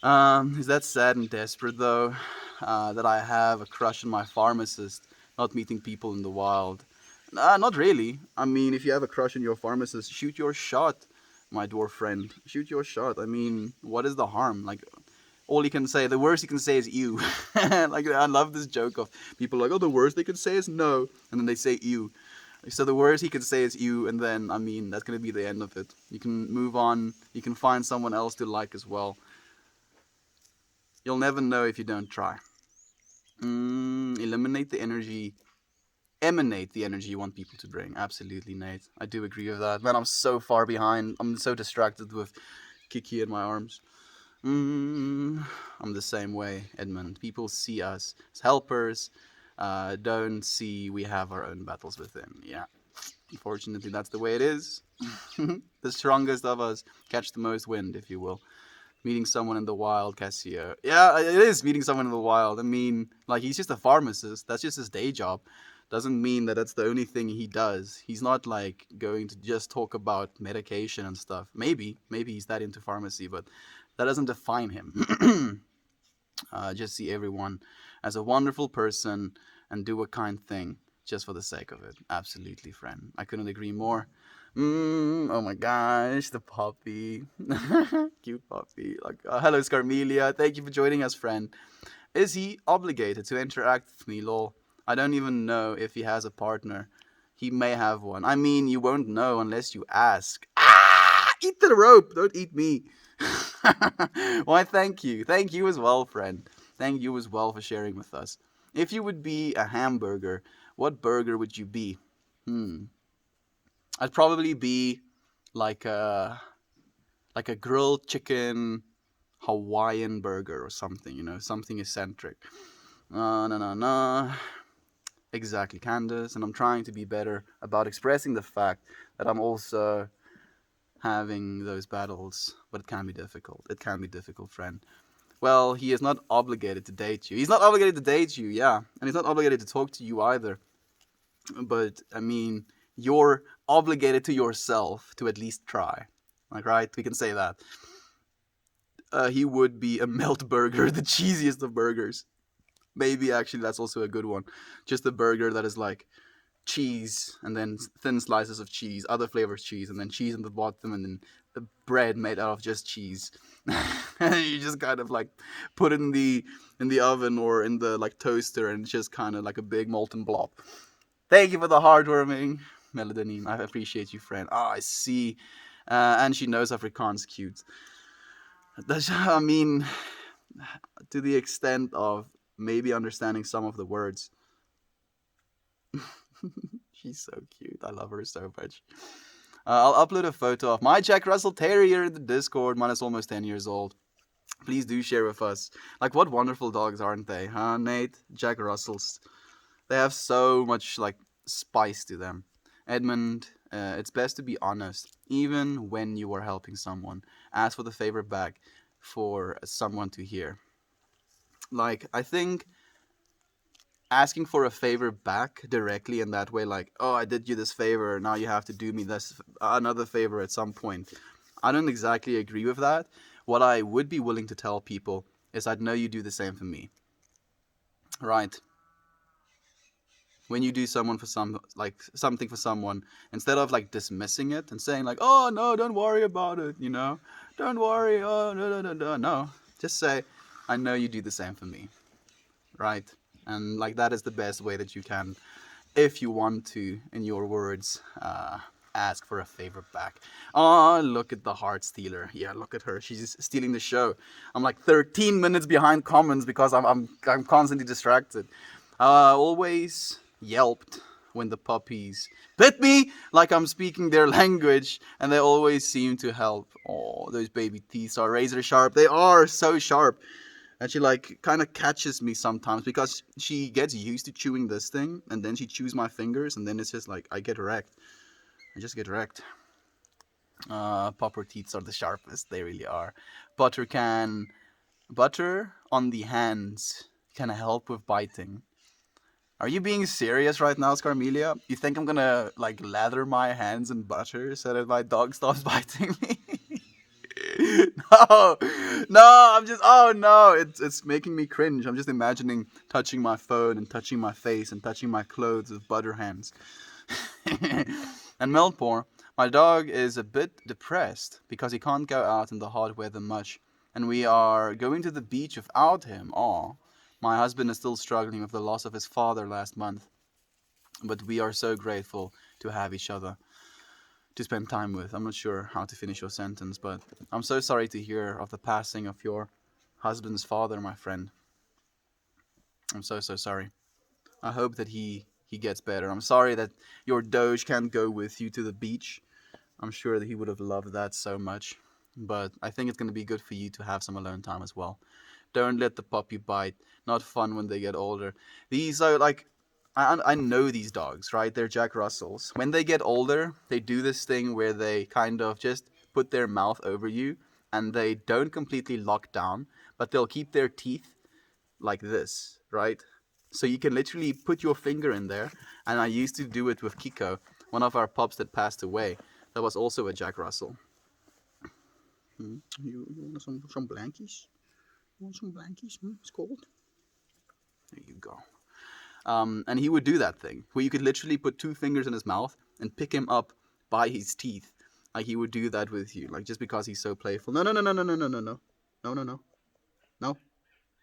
Is that sad and desperate though? That I have a crush on my pharmacist, not meeting people in the wild. Not really. I mean, if you have a crush on your pharmacist, shoot your shot, my dwarf friend. Shoot your shot. I mean, what is the harm? Like, all he can say, the worst he can say is ew. Like, I love this joke of people like, oh, the worst they can say is no, and then they say ew. So the worst he can say is ew, and then, I mean, that's gonna be the end of it. You can move on. You can find someone else to like as well. You'll never know if you don't try. Eliminate the energy. Emanate the energy you want people to bring. Absolutely, Nate. I do agree with that. Man, I'm so far behind. I'm so distracted with Kiki in my arms. I'm the same way, Edmund. People see us as helpers, don't see we have our own battles within. Yeah, unfortunately, that's the way it is. The strongest of us catch the most wind, if you will. Meeting someone in the wild, Cassio. Yeah, it is meeting someone in the wild. I mean, like, he's just a pharmacist. That's just his day job. Doesn't mean that that's the only thing he does. He's not like going to just talk about medication and stuff. Maybe he's that into pharmacy, but that doesn't define him. Just see everyone as a wonderful person and do a kind thing just for the sake of it. Absolutely, friend. I couldn't agree more. Oh my gosh, the puppy. Cute puppy. Like, hello, Scarmelia. Thank you for joining us, friend. Is he obligated to interact with me, lol? I don't even know if he has a partner. He may have one. I mean, you won't know unless you ask. Ah! Eat the rope! Don't eat me. Why, thank you. Thank you as well, friend. Thank you as well for sharing with us. If you would be a hamburger, what burger would you be? I'd probably be like a grilled chicken Hawaiian burger or something, you know, something eccentric. No. Exactly, Candace. And I'm trying to be better about expressing the fact that I'm also having those battles, but it can be difficult. It can be difficult, friend. Well, he is not obligated to date you. He's not obligated to date you, yeah. And he's not obligated to talk to you either. But, I mean, you're obligated to yourself to at least try. Like, right? We can say that. He would be a melt burger, the cheesiest of burgers. Maybe, actually, that's also a good one. Just a burger that is like cheese, and then thin slices of cheese, other flavors cheese, and then cheese on the bottom, and then the bread made out of just cheese. You just kind of like put it in the oven or in the like toaster, and it's just kind of like a big molten blob. Thank you for the heartwarming, Melodine. I appreciate you, friend. Oh, I see. And she knows Afrikaans cute. I mean, to the extent of maybe understanding some of the words. She's so cute. I love her so much. I'll upload a photo of my Jack Russell Terrier in the Discord. Mine is almost 10 years old. Please do share with us. Like, what wonderful dogs, aren't they? Huh, Nate? Jack Russells. They have so much, like, spice to them. Edmund, it's best to be honest. Even when you are helping someone. Ask for the favor back for someone to hear. Like, I think asking for a favor back directly in that way, like, oh, I did you this favor, now you have to do me this another favor at some point. I don't exactly agree with that. What I would be willing to tell people is, I'd know you do the same for me. Right. When you do someone for some like something for someone, instead of like dismissing it and saying like, oh no, don't worry about it, don't worry, oh no no no no no, just say, I know you do the same for me, right? And like that is the best way that you can, if you want to, in your words, ask for a favor back. Oh, look at the heart stealer. Yeah, look at her. She's stealing the show. I'm like 13 minutes behind comments because I'm constantly distracted. Always yelped when the puppies bit me like I'm speaking their language, and they always seem to help. Oh, those baby teeth are razor sharp. They are so sharp. And she like kind of catches me sometimes because she gets used to chewing this thing, and then she chews my fingers, and then it's just like I get wrecked. I just get wrecked. Popper teeth are the sharpest. They really are. Butter on the hands can help with biting. Are you being serious right now, Scarmelia? You think I'm gonna like lather my hands in butter so that my dog stops biting me? No, no, I'm just, oh no, it's making me cringe. I'm just imagining touching my phone and touching my face and touching my clothes with butter hands. And Melpor, my dog is a bit depressed because he can't go out in the hot weather much, and we are going to the beach without him. Aw. My husband is still struggling with the loss of his father last month, but we are so grateful to have each other to spend time with. I'm not sure how to finish your sentence, but I'm so sorry to hear of the passing of your husband's father, my friend. I'm so sorry. I hope that he gets better. I'm sorry that your Doge can't go with you to the beach. I'm sure that he would have loved that so much. But I think it's going to be good for you to have some alone time as well. Don't let the puppy bite. Not fun when they get older. These are like, I know these dogs, right? They're Jack Russells. When they get older, they do this thing where they kind of just put their mouth over you and they don't completely lock down, but they'll keep their teeth like this, right? So you can literally put your finger in there. And I used to do it with Kiko, one of our pups that passed away. That was also a Jack Russell. You want some blankies? You want some blankies? It's cold. There you go. And he would do that thing where you could literally put two fingers in his mouth and pick him up by his teeth. Like he would do that with you, like just because he's so playful. No, no, no, no, no, no, no, no, no, no, no, no, no,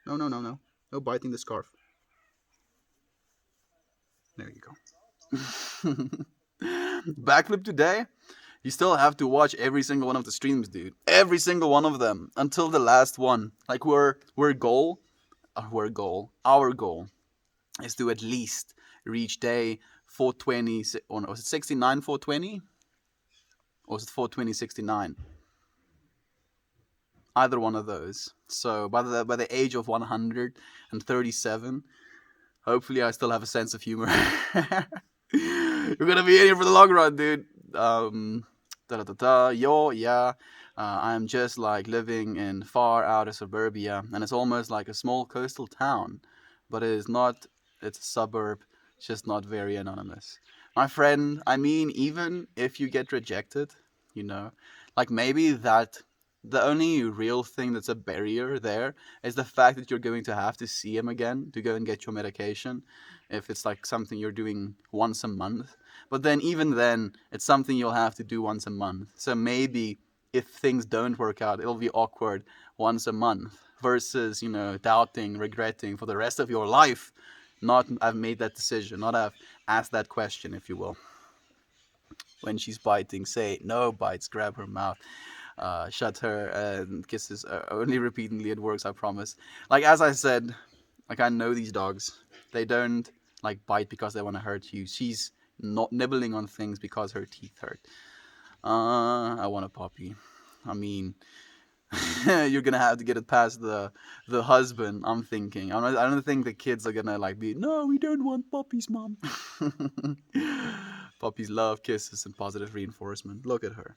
no, no, no, no, no biting the scarf. There you go. Backflip today. You still have to watch every single one of the streams, dude. Every single one of them until the last one. Like our goal is to at least reach day 420, or was it 69 420? Or was it 420 69? Either one of those. So by the age of 137, hopefully I still have a sense of humor. You're gonna be in here for the long run, dude. Yo, yeah. I'm just like living in far outer suburbia, and it's almost like a small coastal town, but it is not. It's a suburb, just not very anonymous. My friend, I mean, even if you get rejected, you know, like maybe that the only real thing that's a barrier there is the fact that you're going to have to see him again to go and get your medication if it's like something you're doing once a month. But then, even then, it's something you'll have to do once a month. So maybe if things don't work out, it'll be awkward once a month versus, doubting, regretting for the rest of your life. Not I've made that decision, not I've asked that question, if you will. When she's biting, say no bites, grab her mouth. Shut her and kisses. Only repeatedly it works, I promise. Like as I said, like I know these dogs. They don't like bite because they want to hurt you. She's not nibbling on things because her teeth hurt. I want a puppy. I mean, you're gonna have to get it past the husband. I'm thinking. I don't think the kids are gonna like be. No, we don't want puppies, mom. Puppies love kisses and positive reinforcement. Look at her.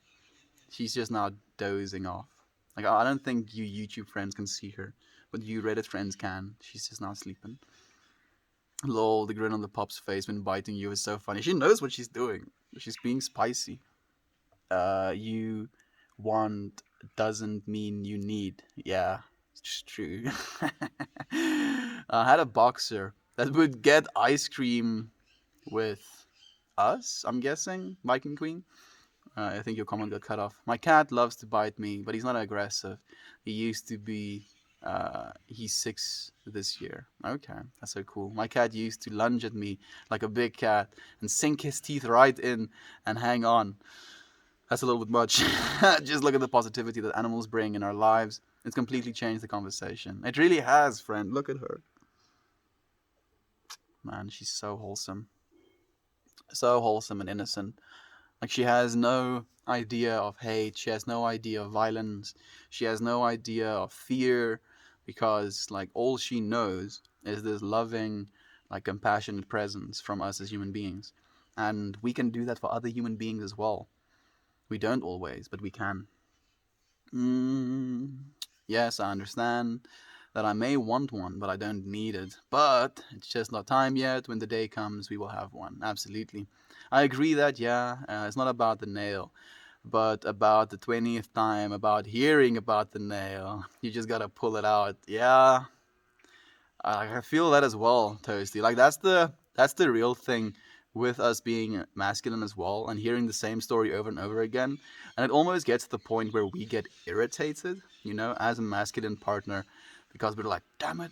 She's just now dozing off. Like I don't think you YouTube friends can see her, but you Reddit friends can. She's just now sleeping. Lol, the grin on the pup's face when biting you is so funny. She knows what she's doing. She's being spicy. You want doesn't mean you need. Yeah, It's true. I had a boxer that would get ice cream with us, I'm guessing, Viking Queen. I think your comment got cut off. My cat loves to bite me, but he's not aggressive. He used to be. He's 6 this year. Okay, that's so cool. My cat used to lunge at me like a big cat and sink his teeth right in and hang on. That's a little bit much. Just look at the positivity that animals bring in our lives. It's completely changed the conversation. It really has, friend. Look at her. Man, she's so wholesome. So wholesome and innocent. Like, she has no idea of hate. She has no idea of violence. She has no idea of fear, because like all she knows is this loving, like compassionate presence from us as human beings. And we can do that for other human beings as well. We don't always, but we can. Mm, yes, I understand that I may want one, but I don't need it. But it's just not time yet. When the day comes, we will have one. Absolutely. I agree that, yeah, it's not about the nail, but about the 20th time, about hearing about the nail. You just gotta pull it out. Yeah, I feel that as well, Toasty. Like that's the real thing with us being masculine as well, and hearing the same story over and over again. And it almost gets to the point where we get irritated, as a masculine partner, because we're like, damn it,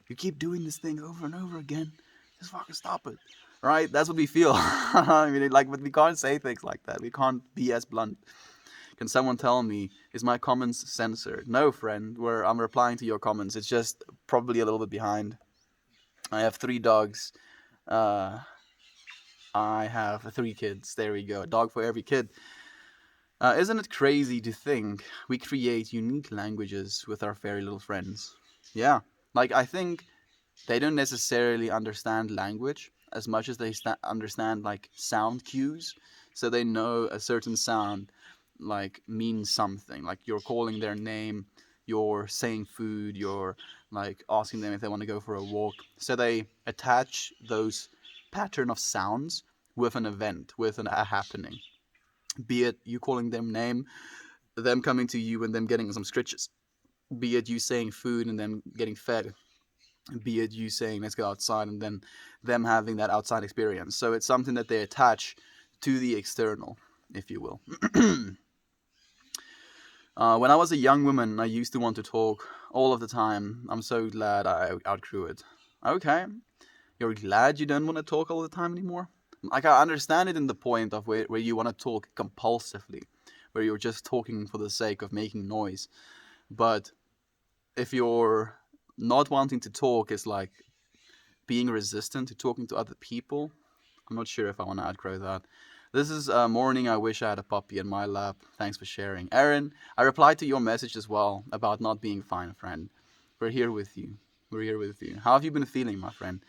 you keep doing this thing over and over again. Just fucking stop it. Right? That's what we feel. I mean, like, but we can't say things like that. We can't be as blunt. Can someone tell me, is my comments censored? No, friend, where I'm replying to your comments. It's just probably a little bit behind. I have 3 dogs. Uh, I have 3 kids. There we go. A dog for every kid. Isn't it crazy to think we create unique languages with our fairy little friends? Yeah. Like, I think they don't necessarily understand language as much as they understand, like, sound cues. So they know a certain sound, like, means something. Like, you're calling their name, you're saying food, you're like asking them if they want to go for a walk. So they attach those pattern of sounds with an event, with a happening. Be it you calling them name, them coming to you and them getting some scritches. Be it you saying food and them getting fed. Be it you saying let's go outside and then them having that outside experience. So it's something that they attach to the external, if you will. When I was a young woman, I used to want to talk all of the time. I'm so glad I outgrew it. Okay, you're glad you don't want to talk all the time anymore? Like, I understand it in the point of where you want to talk compulsively, where you're just talking for the sake of making noise. But if you're not wanting to talk is like being resistant to talking to other people, I'm not sure if I want to outgrow that. This is a morning I wish I had a puppy in my lap. Thanks for sharing. Aaron, I replied to your message as well about not being fine, friend. We're here with you. We're here with you. How have you been feeling, my friend?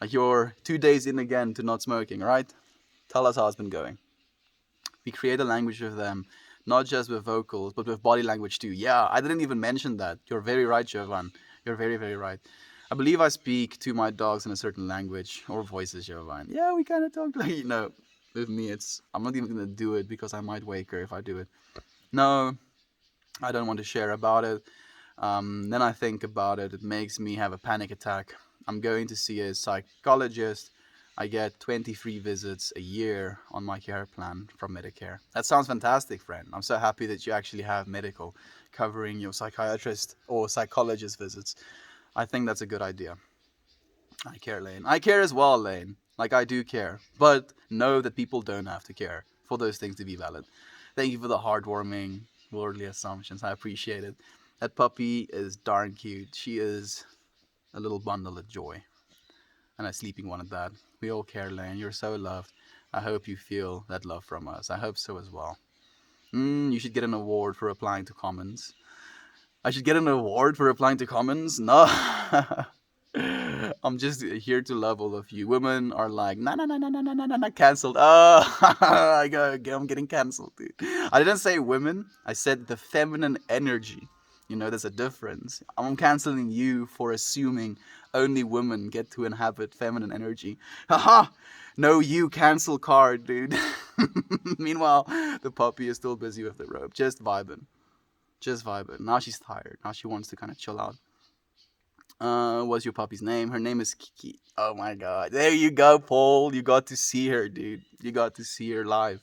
Like, you're 2 days in again to not smoking, right? Tell us how it's been going. We create a language with them, not just with vocals, but with body language too. Yeah, I didn't even mention that. You're very right, Jovan. You're very, very right. I believe I speak to my dogs in a certain language or voices, Jovan. Yeah, we kind of talk like, with me, I'm not even going to do it because I might wake her if I do it. No, I don't want to share about it. Then I think about it. It makes me have a panic attack. I'm going to see a psychologist. I get 23 visits a year on my care plan from Medicare. That sounds fantastic, friend. I'm so happy that you actually have medical covering your psychiatrist or psychologist visits. I think that's a good idea. I care, Lane. I care as well, Lane. Like, I do care. But know that people don't have to care for those things to be valid. Thank you for the heartwarming, worldly assumptions. I appreciate it. That puppy is darn cute. She is a little bundle of joy. And a sleeping one at that. We all care, Lane. You're so loved. I hope you feel that love from us. I hope so as well. You should get an award for replying to comments. I should get an award for replying to comments? No. I'm just here to love all of you. Women are like, nah, nah, nah, nah, nah, nah, nah, nah, cancelled. Oh, I'm getting cancelled, dude. I didn't say women. I said the feminine energy. There's a difference. I'm canceling you for assuming only women get to inhabit feminine energy. Haha! No, you cancel card, dude. Meanwhile, the puppy is still busy with the rope, just vibing. Just vibing. Now she's tired. Now she wants to kind of chill out. What's your puppy's name? Her name is Kiki. Oh my god. There you go, Paul. You got to see her, dude. You got to see her live.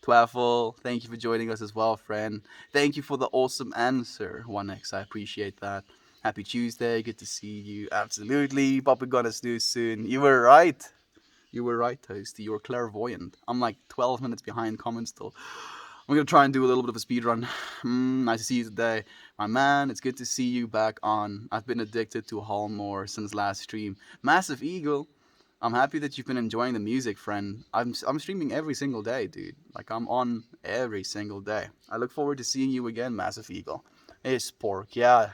Twaffle, thank you for joining us as well, friend. Thank you for the awesome answer, 1x. I appreciate that. Happy Tuesday. Good to see you. Absolutely. Papa gonna snooze soon. You were right. You were right, Toasty. You were clairvoyant. I'm like 12 minutes behind comments still. I'm gonna try and do a little bit of a speed run. Nice to see you today. My man, it's good to see you back on. I've been addicted to Hallmore since last stream. Massive Eagle, I'm happy that you've been enjoying the music, friend. I'm streaming every single day, dude. Like, I'm on every single day. I look forward to seeing you again, Massive Eagle. Hey, Spork, yeah.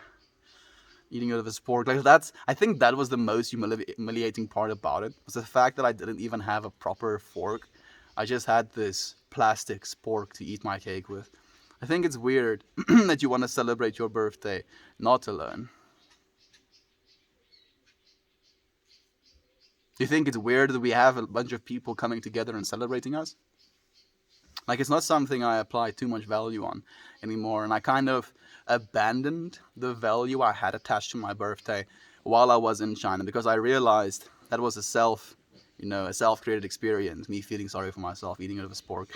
Eating out of a spork. Like, I think that was the most humiliating part about it, was the fact that I didn't even have a proper fork. I just had this plastic spork to eat my cake with. I think it's weird that you want to celebrate your birthday not alone. Do you think it's weird that we have a bunch of people coming together and celebrating us? Like, it's not something I apply too much value on anymore, and I kind of abandoned the value I had attached to my birthday while I was in China, because I realized that was a self-created experience, me feeling sorry for myself, eating out of a spork.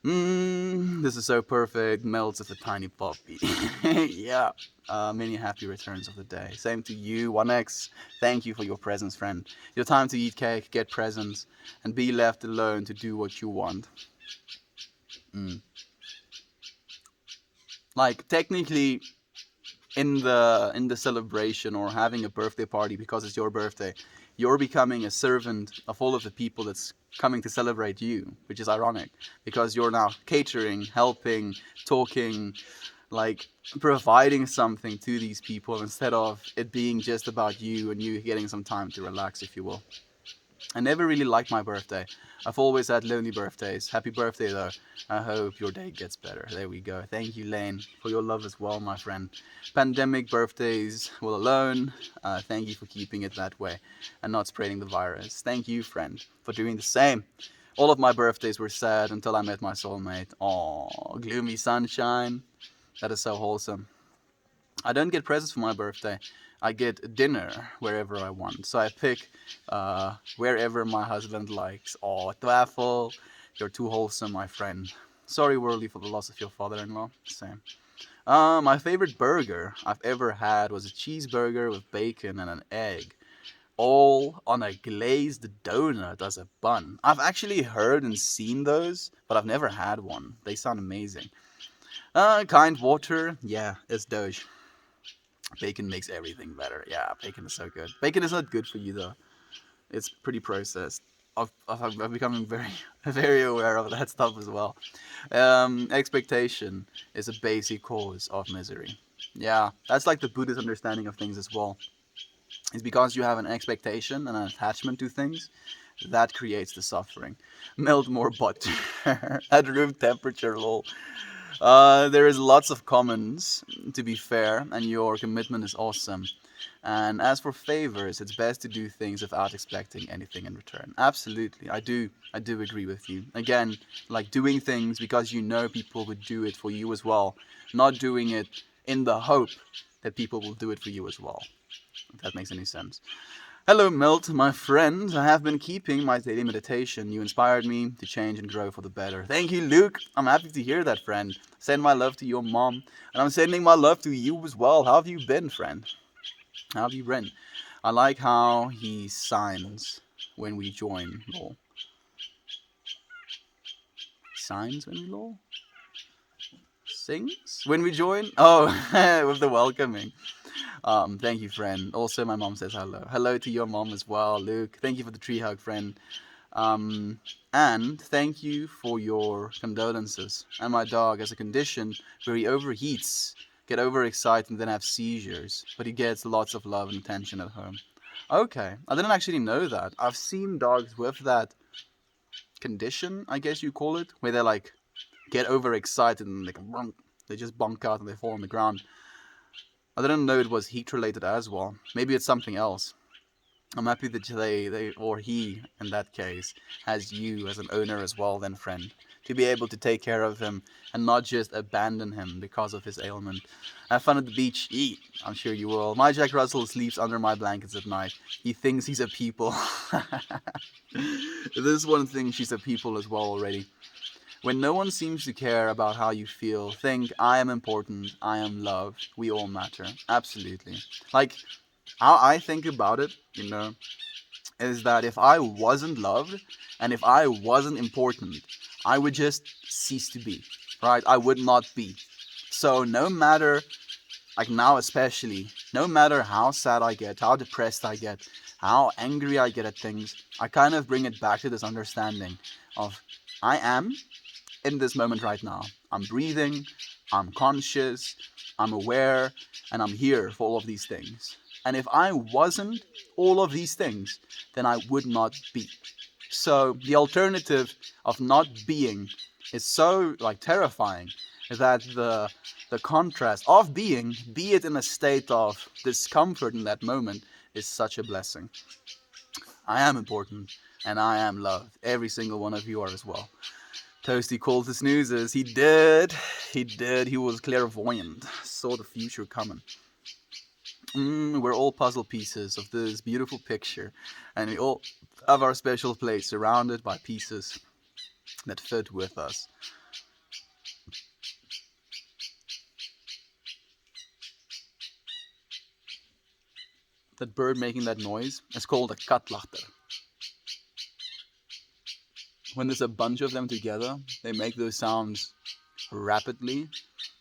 This is so perfect. Melts of a tiny puppy. Yeah. Many happy returns of the day. Same to you, 1x. Thank you for your presence, friend. Your time to eat cake, get presents, and be left alone to do what you want. Like, technically, in the celebration or having a birthday party because it's your birthday, you're becoming a servant of all of the people that's coming to celebrate you, which is ironic, because you're now catering, helping, talking, like, providing something to these people instead of it being just about you and you getting some time to relax, if you will. I never really liked my birthday. I've always had lonely birthdays. Happy birthday, though. I hope your day gets better. There we go. Thank you, Lane, for your love as well, my friend. Pandemic birthdays well alone. Thank you for keeping it that way and not spreading the virus. Thank you, friend, for doing the same. All of my birthdays were sad until I met my soulmate. Aww, gloomy sunshine. That is so wholesome. I don't get presents for my birthday. I get dinner wherever I want. So I pick wherever my husband likes. Oh, Twaffle, you're too wholesome, my friend. Sorry, Worley, for the loss of your father-in-law. Same. My favorite burger I've ever had was a cheeseburger with bacon and an egg, all on a glazed donut as a bun. I've actually heard and seen those, but I've never had one. They sound amazing. Kind water, yeah, it's Doge. Bacon makes everything better. Yeah, bacon is so good. Bacon is not good for you though. It's pretty processed. I've become very, very aware of that stuff as well. Expectation is a basic cause of misery. Yeah, that's like the Buddhist understanding of things as well. It's because you have an expectation and an attachment to things that creates the suffering. Melt more butter at room temperature, lol. There is lots of comments, to be fair, and your commitment is awesome. And as for favors, it's best to do things without expecting anything in return. Absolutely, I do agree with you. Again, like, doing things because you know people would do it for you as well, not doing it in the hope that people will do it for you as well. If that makes any sense. Hello, Milt, my friend. I have been keeping my daily meditation. You inspired me to change and grow for the better. Thank you, Luke. I'm happy to hear that, friend. Send my love to your mom. And I'm sending my love to you as well. How have you been, friend? How have you been? I like how he signs when we join, lol. Signs when we lol? Sings when we join? Oh, with the welcoming. Thank you, friend. Also, my mom says hello. Hello to your mom as well, Luke. Thank you for the tree hug, friend. And thank you for your condolences. And my dog has a condition where he overheats, get overexcited, and then have seizures. But he gets lots of love and attention at home. Okay, I didn't actually know that. I've seen dogs with that condition, I guess you call it, where they like get overexcited and they just bonk out and they fall on the ground. I didn't know it was heat related as well. Maybe it's something else. I'm happy that they or he, in that case, has you as an owner as well then, friend. to be able to take care of him and not just abandon him because of his ailment. Have fun at the beach. Eat. I'm sure you will. My Jack Russell sleeps under my blankets at night. He thinks he's a people. This is one thing, she's a people as well already. When no one seems to care about how you feel, think, I am important, I am loved, we all matter. Absolutely. Like, how I think about it, is that if I wasn't loved and if I wasn't important, I would just cease to be, right? I would not be. So no matter, like now especially, no matter how sad I get, how depressed I get, how angry I get at things, I kind of bring it back to this understanding of I am in this moment right now. I'm breathing, I'm conscious, I'm aware, and I'm here for all of these things. And if I wasn't all of these things, then I would not be. So the alternative of not being is so terrifying that the contrast of being, be it in a state of discomfort in that moment, is such a blessing. I am important and I am loved. Every single one of you are as well. Toasty called the snoozes. He did. He did. He was clairvoyant. Saw the future coming. We're all puzzle pieces of this beautiful picture. And we all have our special place surrounded by pieces that fit with us. That bird making that noise is called a katlachter. When there's a bunch of them together, they make those sounds rapidly.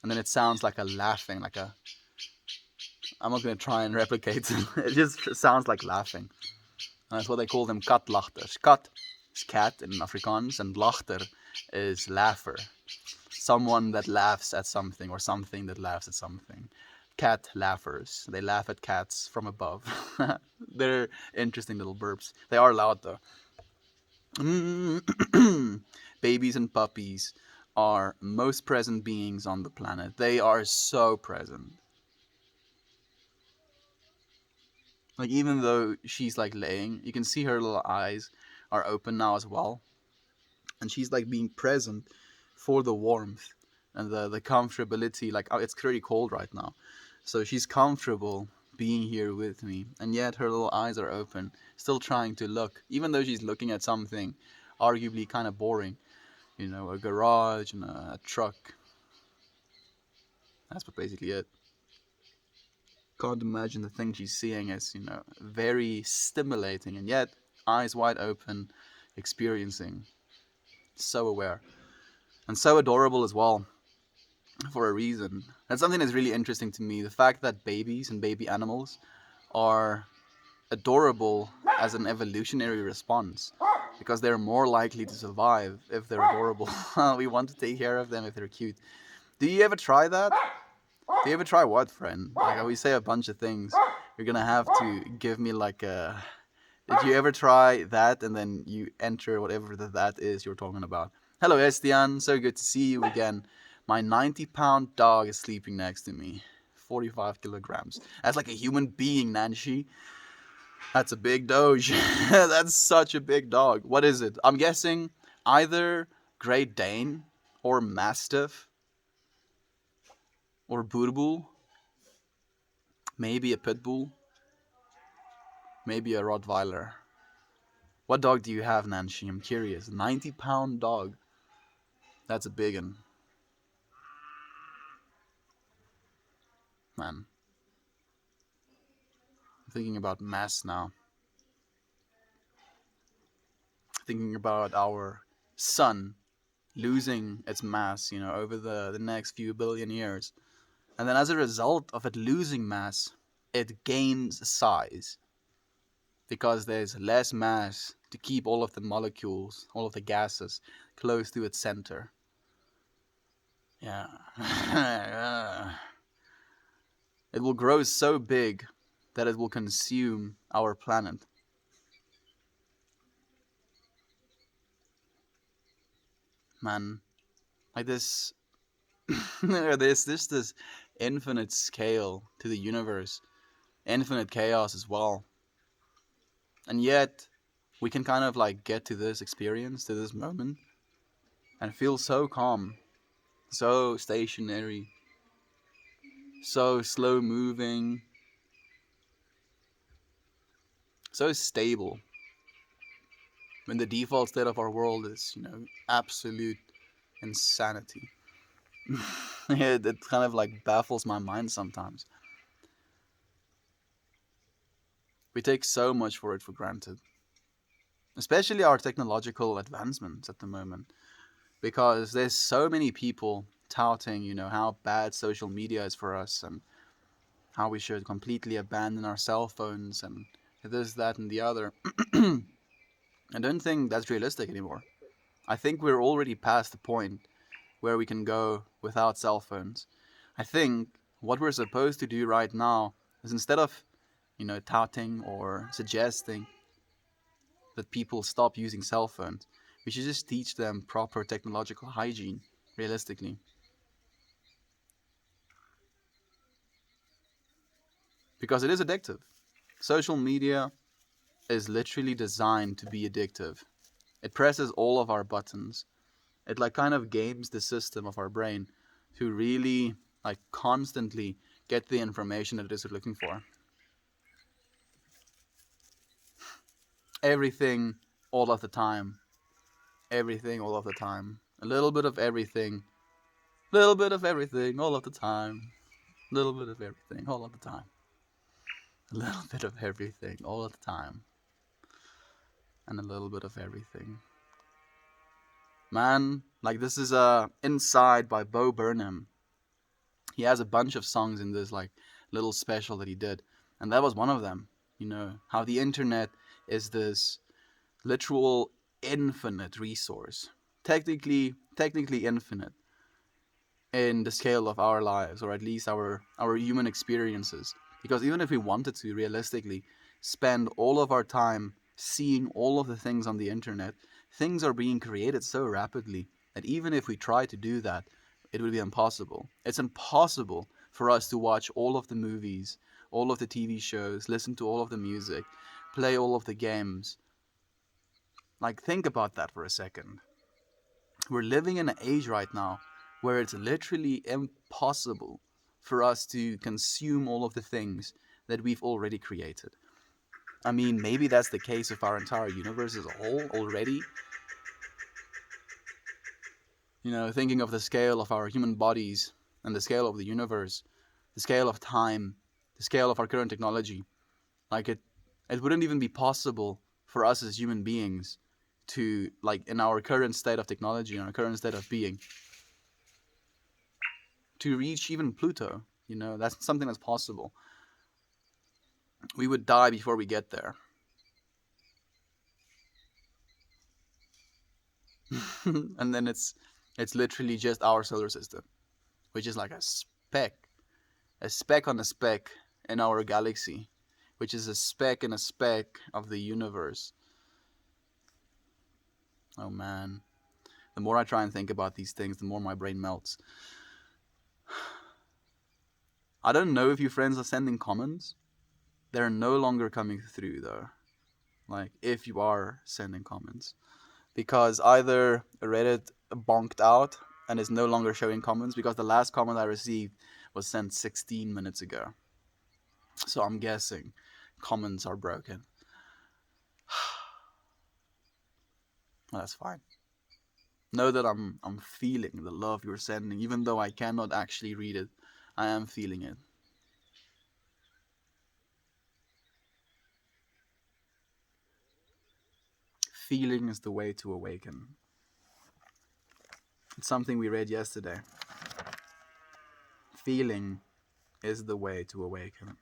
And then it sounds like a laughing, like a... I'm not going to try and replicate it. It just sounds like laughing. And that's what they call them, katlachters. Kat is cat in Afrikaans, and lachter is laugher. Someone that laughs at something, or something that laughs at something. Cat laughers. They laugh at cats from above. They're interesting little burps. They are loud though. Babies and puppies are most present beings on the planet. They are so present. Like, even though she's laying, you can see her little eyes are open now as well. And she's being present for the warmth and the comfortability. It's pretty cold right now. So she's comfortable being here with me. And yet her little eyes are open, still trying to look. Even though she's looking at something arguably kind of boring. A garage and a truck. That's basically it. Can't imagine the thing she's seeing as, very stimulating, and yet eyes wide open, experiencing, so aware, and so adorable as well, for a reason. That's something that's really interesting to me, the fact that babies and baby animals are adorable as an evolutionary response, because they're more likely to survive if they're adorable. We want to take care of them if they're cute. Do you ever try that? Do you ever try what, friend? We say a bunch of things. You're gonna have to give me a... Did you ever try that and then you enter whatever that is you're talking about? Hello, Estian. So good to see you again. My 90-pound dog is sleeping next to me. 45 kilograms. That's like a human being, Nancy. That's a big doge. That's such a big dog. What is it? I'm guessing either Great Dane or Mastiff. Or Boerboel. Maybe a pit bull. Maybe a Rottweiler. What dog do you have, Nancy? I'm curious. 90-pound dog. That's a big one. Man. I'm thinking about mass now. Thinking about our sun losing its mass, over the next few billion years. And then as a result of it losing mass, it gains size. Because there's less mass to keep all of the molecules, all of the gases, close to its center. Yeah. It will grow so big that it will consume our planet. Man, this this infinite scale to the universe, infinite chaos as well. And yet, we can kind of get to this experience, to this moment, and feel so calm, so stationary, so slow moving, so stable. When the default state of our world is, absolute insanity. It kind of like baffles my mind sometimes. We take so much for it for granted, especially our technological advancements at the moment, because there's so many people touting, how bad social media is for us and how we should completely abandon our cell phones and this, that, and the other. I don't think that's realistic anymore. I think we're already past the point where we can go without cell phones. I think what we're supposed to do right now is, instead of, touting or suggesting that people stop using cell phones, we should just teach them proper technological hygiene, realistically. Because it is addictive. Social media is literally designed to be addictive. It presses all of our buttons. It like kind of games the system of our brain to really like constantly get the information that it is looking for. Everything all of the time. Everything all of the time. A little bit of everything. Little bit of everything all of the time. Little bit of everything all of the time. A little bit of everything all of the time. And a little bit of everything. Man, like this is Inside by Bo Burnham. He has a bunch of songs in this like little special that he did, and that was one of them. How the internet is this literal infinite resource, technically infinite in the scale of our lives, or at least our human experiences. Because even if we wanted to realistically spend all of our time seeing all of the things on the internet, things are being created so rapidly that even if we try to do that, it would be impossible. It's impossible for us to watch all of the movies, all of the TV shows, listen to all of the music, play all of the games. Like, think about that for a second. We're living in an age right now where it's literally impossible for us to consume all of the things that we've already created. I mean, maybe that's the case with our entire universe as a whole already. Thinking of the scale of our human bodies and the scale of the universe, the scale of time, the scale of our current technology. Like it wouldn't even be possible for us as human beings to, like, in our current state of technology, in our current state of being, to reach even Pluto. That's something that's possible. We would die before we get there. And then it's literally just our solar system, which is like a speck on a speck in our galaxy, which is a speck in a speck of the universe. Oh man. The more I try and think about these things, the more my brain melts. I don't know if you friends are sending comments. They're no longer coming through though. Like, if you are sending comments. Because either Reddit bonked out and is no longer showing comments, because the last comment I received was sent 16 minutes ago. So I'm guessing comments are broken. Well, that's fine. Know that I'm feeling the love you're sending, even though I cannot actually read it. I am feeling it. Feeling is the way to awaken. It's something we read yesterday. Feeling is the way to awaken.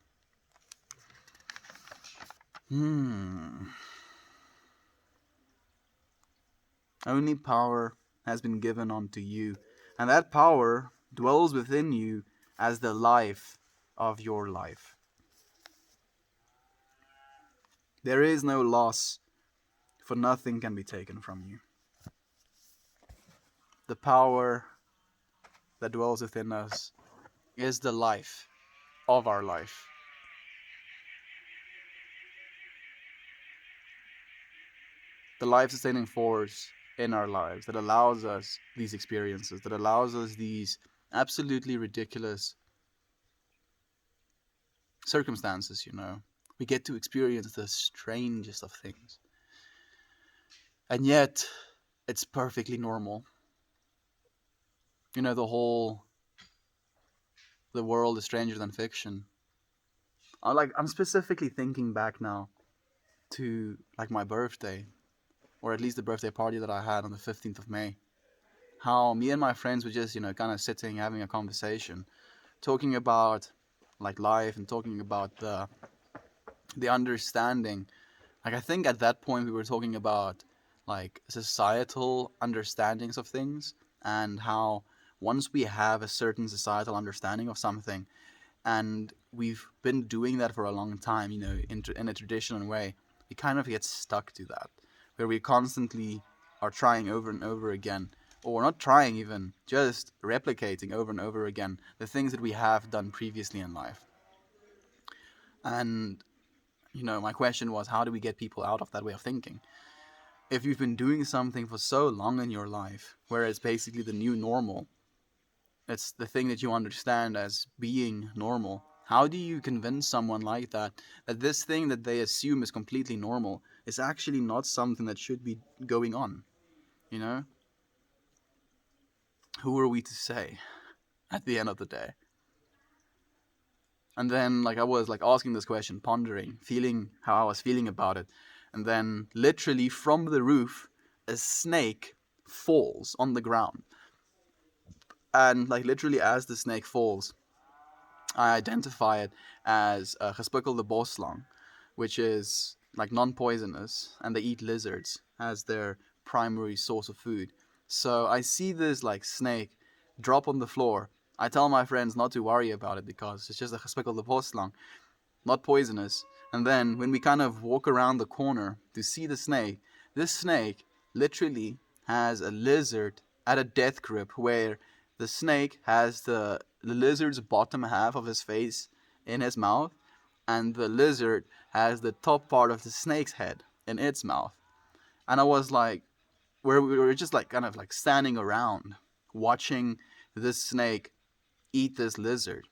Only power has been given unto you, and that power dwells within you as the life of your life. There is no loss, for nothing can be taken from you. The power that dwells within us is the life of our life. The life-sustaining force in our lives that allows us these experiences, that allows us these absolutely ridiculous circumstances, you know. We get to experience the strangest of things. And yet, it's perfectly normal. You know, the world is stranger than fiction. I'm specifically thinking back now to like my birthday, or at least the birthday party that I had on the 15th of May. How me and my friends were just, you know, kind of sitting having a conversation, talking about like life and talking about the understanding. Like I think at that point we were talking about like societal understandings of things, and how once we have a certain societal understanding of something, and we've been doing that for a long time, you know, in a traditional way, we kind of get stuck to that, where we constantly are trying over and over again, or not trying even, just replicating over and over again the things that we have done previously in life. And, you know, my question was, how do we get people out of that way of thinking? If you've been doing something for so long in your life, where it's basically the new normal, it's the thing that you understand as being normal. How do you convince someone like that that this thing that they assume is completely normal is actually not something that should be going on? You know? Who are we to say at the end of the day? And then like I was like asking this question, pondering, feeling how I was feeling about it. And then literally from the roof, a snake falls on the ground. And like literally as the snake falls, I identify it as gespikkelde boslang, which is like non-poisonous, and they eat lizards as their primary source of food. So I see this like snake drop on the floor. I tell my friends not to worry about it because it's just a gespikkelde boslang, not poisonous. And then when we kind of walk around the corner to see the snake, this snake literally has a lizard at a death grip, where the snake has the lizard's bottom half of his face in his mouth, and the lizard has the top part of the snake's head in its mouth. And I was like, we were just like kind of like standing around watching this snake eat this lizard.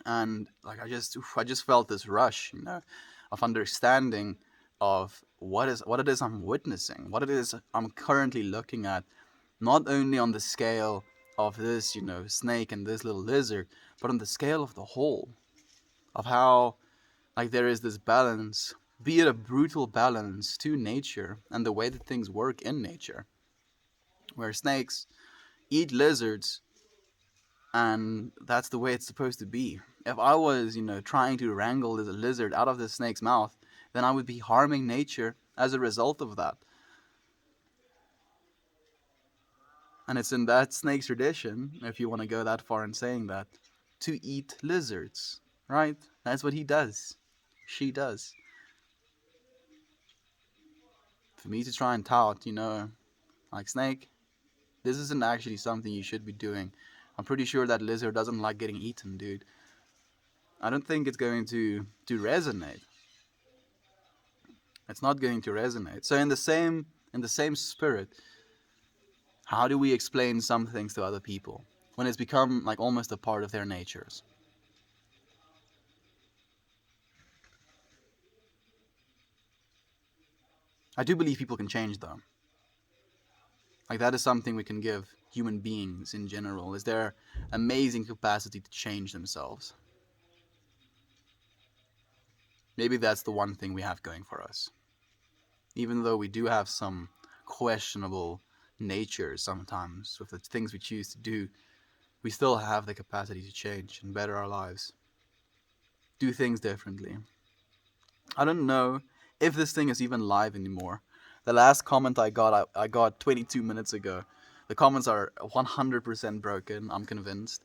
And like I just felt this rush, you know, of understanding of what it is I'm witnessing, what it is I'm currently looking at, not only on the scale of this, you know, snake and this little lizard, but on the scale of the whole, of how like there is this balance, be it a brutal balance to nature and the way that things work in nature, where snakes eat lizards, and that's the way it's supposed to be. If I was, you know, trying to wrangle this lizard out of the snake's mouth, then I would be harming nature as a result of that. And it's in that snake's tradition, if you want to go that far in saying that, to eat lizards, right? That's what he does. She does. For me to try and tout, you know, like, snake, this isn't actually something you should be doing. I'm pretty sure that lizard doesn't like getting eaten, dude. I don't think it's going to resonate. It's not going to resonate. So in the same spirit, how do we explain some things to other people when it's become like almost a part of their natures? I do believe people can change though. Like that is something we can give human beings in general, is their amazing capacity to change themselves. Maybe that's the one thing we have going for us. Even though we do have some questionable natures sometimes with the things we choose to do, we still have the capacity to change and better our lives. Do things differently. I don't know if this thing is even live anymore. The last comment I got 22 minutes ago. The comments are 100% broken, I'm convinced.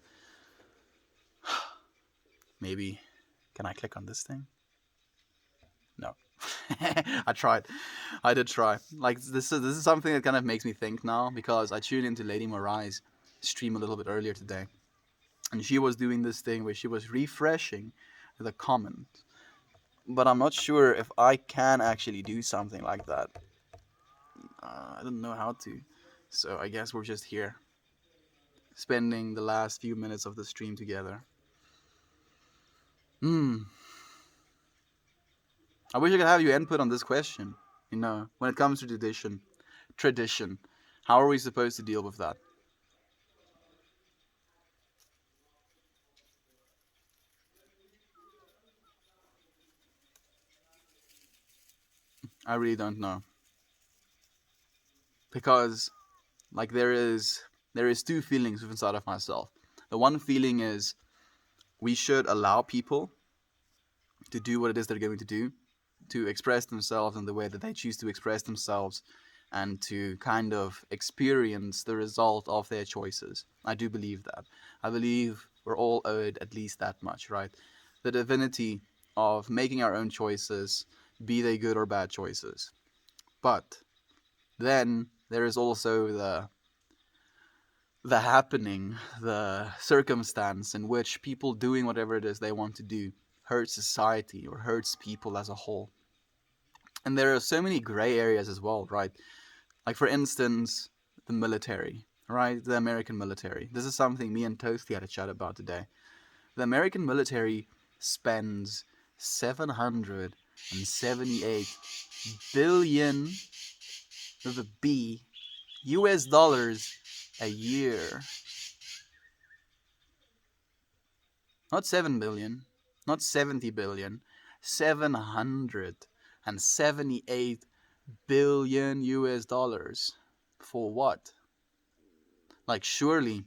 Maybe. Can I click on this thing? No. I tried. I did try. Like this is something that kind of makes me think now, because I tuned into Lady Marai's stream a little bit earlier today, and she was doing this thing where she was refreshing the comment. But I'm not sure if I can actually do something like that. I don't know how to. So I guess we're just here, spending the last few minutes of the stream together. Hmm. I wish I could have your input on this question. When it comes to tradition, how are we supposed to deal with that? I really don't know, because like there is two feelings inside of myself. The one feeling is we should allow people to do what it is they're going to do, to express themselves in the way that they choose to express themselves, and to kind of experience the result of their choices. I do believe that. I believe we're all owed at least that much, right? The divinity of making our own choices, be they good or bad choices. But then there is also the happening, the circumstance in which people doing whatever it is they want to do hurts society or hurts people as a whole. And there are so many gray areas as well, right? Like, for instance, the military, right? The American military. This is something me and Toasty had a chat about today. The American military spends 778 billion with a B US dollars a year. Not 7 billion, not 70 billion, 778 billion US dollars. For what? Like, surely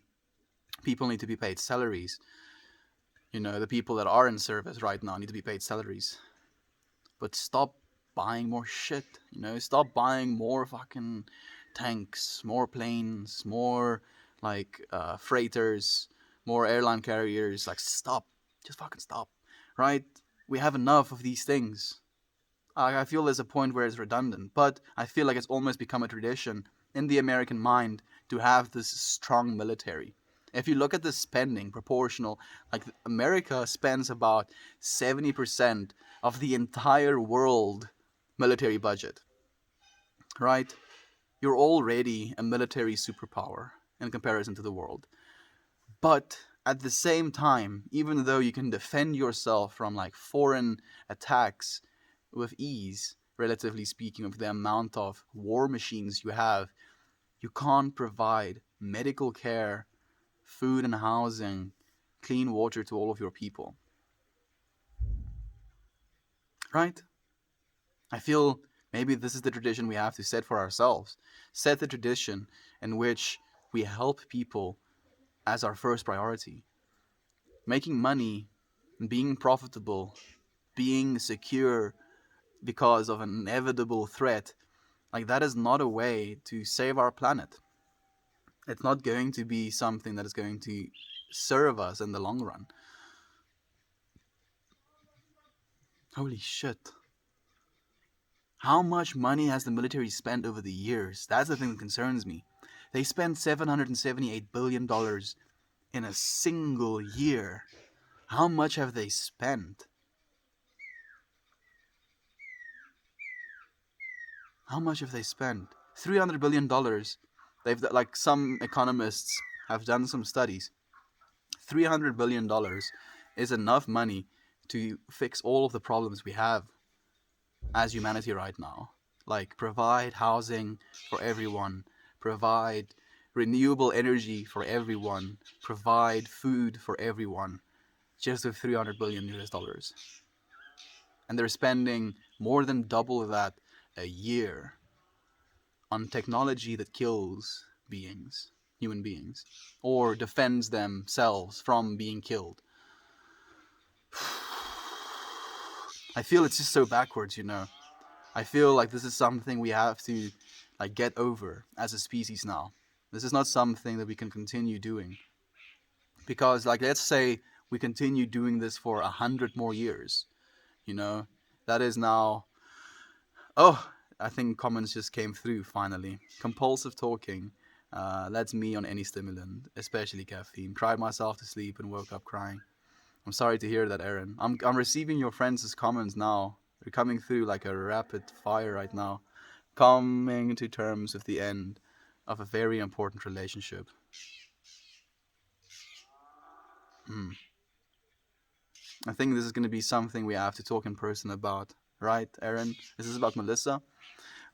people need to be paid salaries. The people that are in service right now need to be paid salaries. But stop buying more shit. Stop buying more fucking tanks, more planes, more like freighters, more airline carriers. Like, stop. Just fucking stop. Right? We have enough of these things. I feel there's a point where it's redundant, but I feel like it's almost become a tradition in the American mind to have this strong military. If you look at the spending proportional, like, America spends about 70% of the entire world military budget, right? You're already a military superpower in comparison to the world. But at the same time, even though you can defend yourself from like foreign attacks with ease, relatively speaking, of the amount of war machines you have, you can't provide medical care, food and housing, clean water to all of your people. Right? I feel maybe this is the tradition we have to set for ourselves. Set the tradition in which we help people as our first priority. Making money, being profitable, being secure because of an inevitable threat, like, that is not a way to save our planet. It's not going to be something that is going to serve us in the long run. Holy shit. How much money has the military spent over the years? That's the thing that concerns me. They spent $778 billion in a single year. How much have they spent? How much have they spent? $300 billion. They've, like, some economists have done some studies. $300 billion is enough money to fix all of the problems we have as humanity right now. Like, provide housing for everyone, provide renewable energy for everyone, provide food for everyone, just with 300 billion US dollars. And they're spending more than double that a year on technology that kills human beings, or defends themselves from being killed. I feel it's just so backwards. I feel like this is something we have to, like, get over as a species now. This is not something that we can continue doing. Because, like, let's say we continue doing this for 100 more years. That is now... Oh, I think comments just came through finally. Compulsive talking. That's me on any stimulant, especially caffeine. Cried myself to sleep and woke up crying. I'm sorry to hear that, Aaron. I'm receiving your friends' comments now. They're coming through like a rapid fire right now. coming to terms with the end of a very important relationship. Hmm. I think this is going to be something we have to talk in person about. Right, Aaron? Is this about Melissa?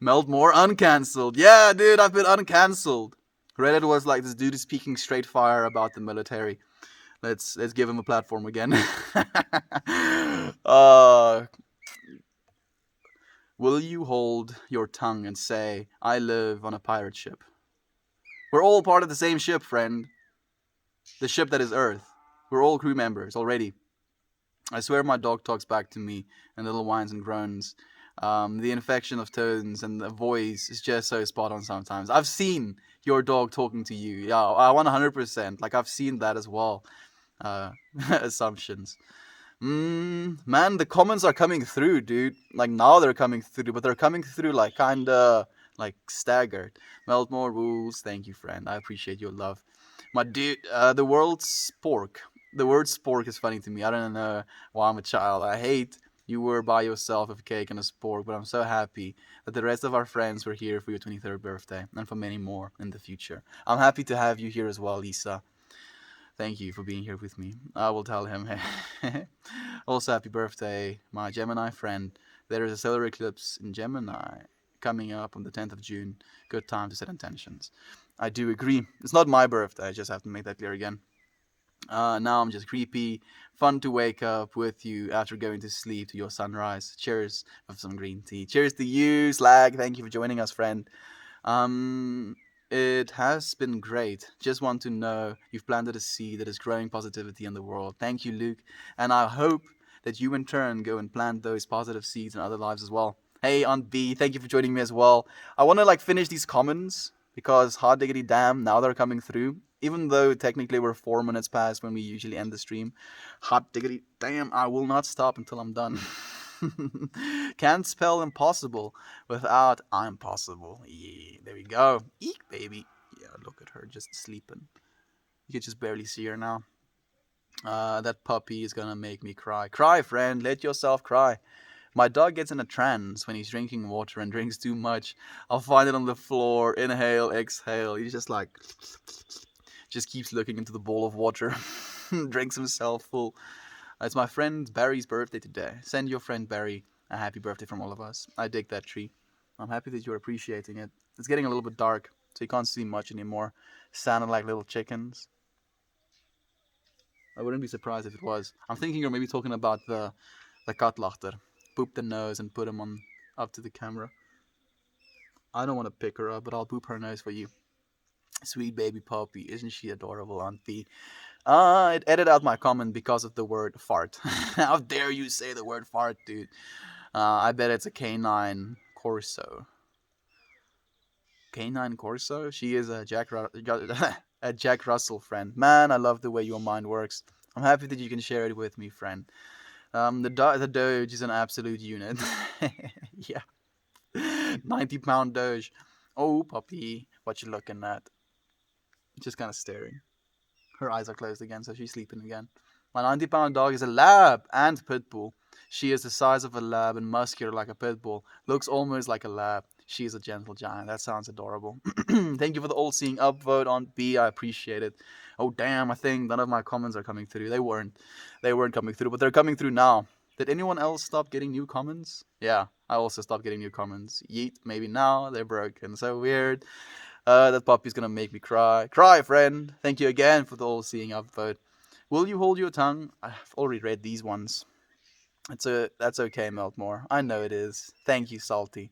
Meld more uncancelled. Yeah, dude, I've been uncancelled. Reddit was like, this dude is speaking straight fire about the military. Let's give him a platform again. uh, will you hold your tongue and say, I live on a pirate ship? We're all part of the same ship, friend. The ship that is Earth. We're all crew members already. I swear my dog talks back to me in little whines and groans. The infection of tones and the voice is just so spot on sometimes. I've seen your dog talking to you. Yeah, I 100%. Like, I've seen that as well. Assumptions. Man, the comments are coming through, dude. Like, now they're coming through, but they're coming through like kinda like staggered. Melt more rules. Thank you, friend. I appreciate your love. My dude, the word spork. The word spork is funny to me. I don't know why I'm a child. I hate you were by yourself with a cake and a spork, but I'm so happy that the rest of our friends were here for your 23rd birthday and for many more in the future. I'm happy to have you here as well, Lisa. Thank you for being here with me. I will tell him. Also, happy birthday, my Gemini friend. There is a solar eclipse in Gemini coming up on the 10th of June. Good time to set intentions. I do agree. It's not my birthday. I just have to make that clear again. Now I'm just creepy. Fun to wake up with you after going to sleep to your sunrise. Cheers with some green tea. Cheers to you, Slag. Thank you for joining us, friend. Um, it has been great. Just want to know you've planted a seed that is growing positivity in the world. Thank you, Luke. And I hope that you in turn go and plant those positive seeds in other lives as well. Hey, Aunt B, thank you for joining me as well. I want to finish these comments because hot diggity damn, now they're coming through. Even though technically we're 4 minutes past when we usually end the stream. Hot diggity damn, I will not stop until I'm done. Can't spell impossible without I'm possible. Yeah, there we go. Eek, baby. Yeah, look at her just sleeping. You can just barely see her now. That puppy is gonna make me cry. Cry, friend. Let yourself cry. My dog gets in a trance when he's drinking water and drinks too much. I'll find it on the floor. Inhale, exhale. He's just keeps looking into the bowl of water. Drinks himself full. It's my friend Barry's birthday today. Send your friend Barry a happy birthday from all of us. I dig that tree. I'm happy that you're appreciating it. It's getting a little bit dark, so you can't see much anymore. Sounding like little chickens. I wouldn't be surprised if it was. I'm thinking you're maybe talking about the katlachter. Poop the nose and put him on up to the camera. I don't want to pick her up, but I'll poop her nose for you. Sweet baby puppy, isn't she adorable, Aunt B? It edited out my comment because of the word fart. How dare you say the word fart, dude? I bet it's a canine Corso. Canine Corso? She is a a Jack Russell friend. Man, I love the way your mind works. I'm happy that you can share it with me, friend. The Doge is an absolute unit. Yeah. 90-pound Doge. Oh, puppy. What you looking at? Just kind of staring. Her eyes are closed again, so she's sleeping again. My 90-pound dog is a lab and pit bull. She is the size of a lab and muscular like a pit bull. Looks almost like a lab. She is a gentle giant. That sounds adorable. Thank you for the all-seeing upvote on B. I appreciate it. Oh, damn, I think none of my comments are coming through. They weren't. They weren't coming through, but they're coming through now. Did anyone else stop getting new comments? Yeah, I also stopped getting new comments. Yeet, maybe now. They're broken. So weird. That puppy's gonna make me cry. Cry, friend. Thank you again for the all-seeing upvote. Will you hold your tongue? I've already read these ones. That's okay, Meltmore. I know it is. Thank you, Salty.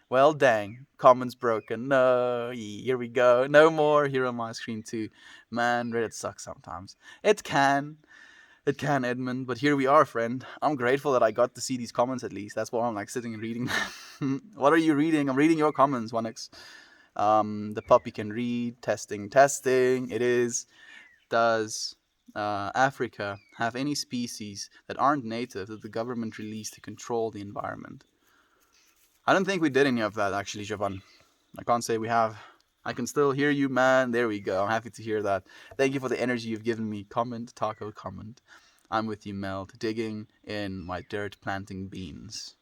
Well, dang. Comments broken. No, here we go. No more here on my screen too. Man, Reddit sucks sometimes. It can. It can, Edmund. But here we are, friend. I'm grateful that I got to see these comments at least. That's why I'm sitting and reading. What are you reading? I'm reading your comments, 1x. The puppy can read. Testing, testing. It is. Does Africa have any species that aren't native that the government released to control the environment? I don't think we did any of that, actually, Javan. I can't say we have. I can still hear you, man. There we go. I'm happy to hear that. Thank you for the energy you've given me. Comment, taco, comment. I'm with you, Melt. Digging in my dirt, planting beans.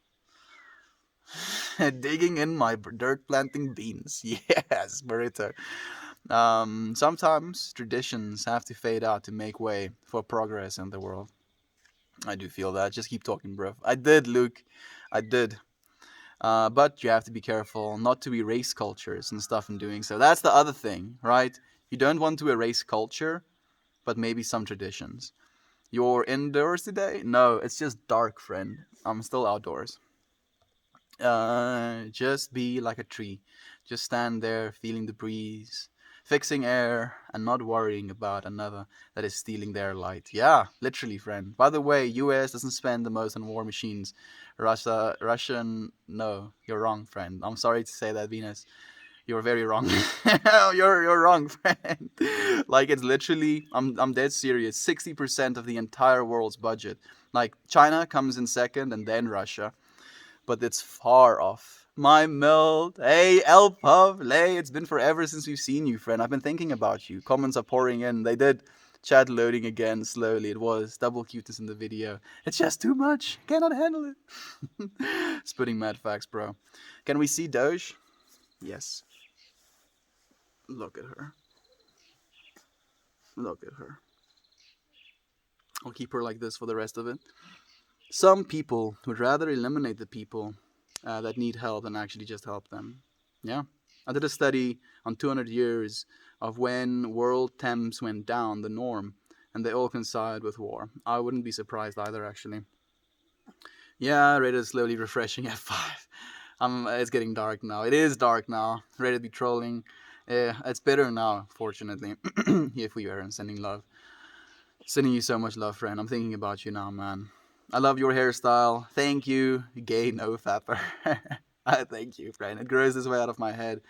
Digging in my dirt planting beans. Yes, burrito. Sometimes traditions have to fade out to make way for progress in the world. I do feel that. Just keep talking, bro. I did, Luke. I did. But you have to be careful not to erase cultures and stuff in doing so. That's the other thing, right? You don't want to erase culture, but maybe some traditions. You're indoors today? No, it's just dark, friend. I'm still outdoors. Just be like a tree. Just stand there, feeling the breeze, fixing air, and not worrying about another that is stealing their light. Yeah, literally, friend. By the way, US doesn't spend the most on war machines. Russian, no, you're wrong, friend. I'm sorry to say that, Venus. You're very wrong. you're wrong, friend. Like it's literally, I'm dead serious. 60% of the entire world's budget. Like China comes in second, and then Russia, but it's far off. My melt. Hey, Elpuff, Lay, it's been forever since we've seen you, friend. I've been thinking about you. Comments are pouring in. They did. Chat loading again slowly. It was double cuteness in the video. It's just too much. Cannot handle it. Spitting mad facts, bro. Can we see Doge? Yes. Look at her. Look at her. I'll keep her like this for the rest of it. Some people would rather eliminate the people that need help than actually just help them. Yeah. I did a study on 200 years of when world temps went down, the norm, and they all coincided with war. I wouldn't be surprised either, actually. Yeah, Reddit is slowly refreshing at 5. It's getting dark now. It is dark now. Reddit be trolling. It's better now, fortunately. If we are sending love. Sending you so much love, friend. I'm thinking about you now, man. I love your hairstyle. Thank you, gay no fapper. Thank you, friend. It grows this way out of my head.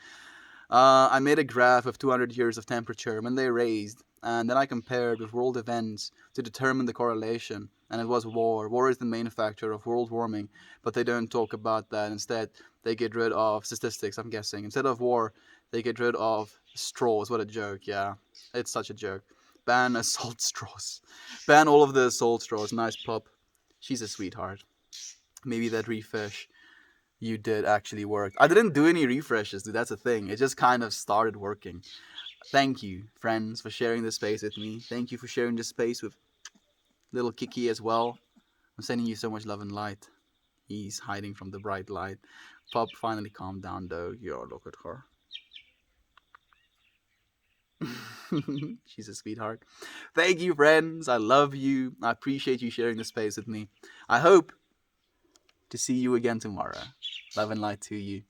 I made a graph of 200 years of temperature when they raised, and then I compared with world events to determine the correlation. And it was war. War is the main factor of world warming, but they don't talk about that. Instead, they get rid of statistics, I'm guessing. Instead of war, they get rid of straws. What a joke, yeah. It's such a joke. Ban assault straws. Ban all of the assault straws. Nice pup. She's a sweetheart. Maybe that refresh you did actually work. I didn't do any refreshes, dude. That's the thing. It just kind of started working. Thank you, friends, for sharing this space with me. Thank you for sharing this space with little Kiki as well. I'm sending you so much love and light. He's hiding from the bright light. Pup finally calmed down though. Yo, look at her. She's a sweetheart. Thank you, friends. I love you. I appreciate you sharing this space with me. I hope to see you again tomorrow. Love and light to you.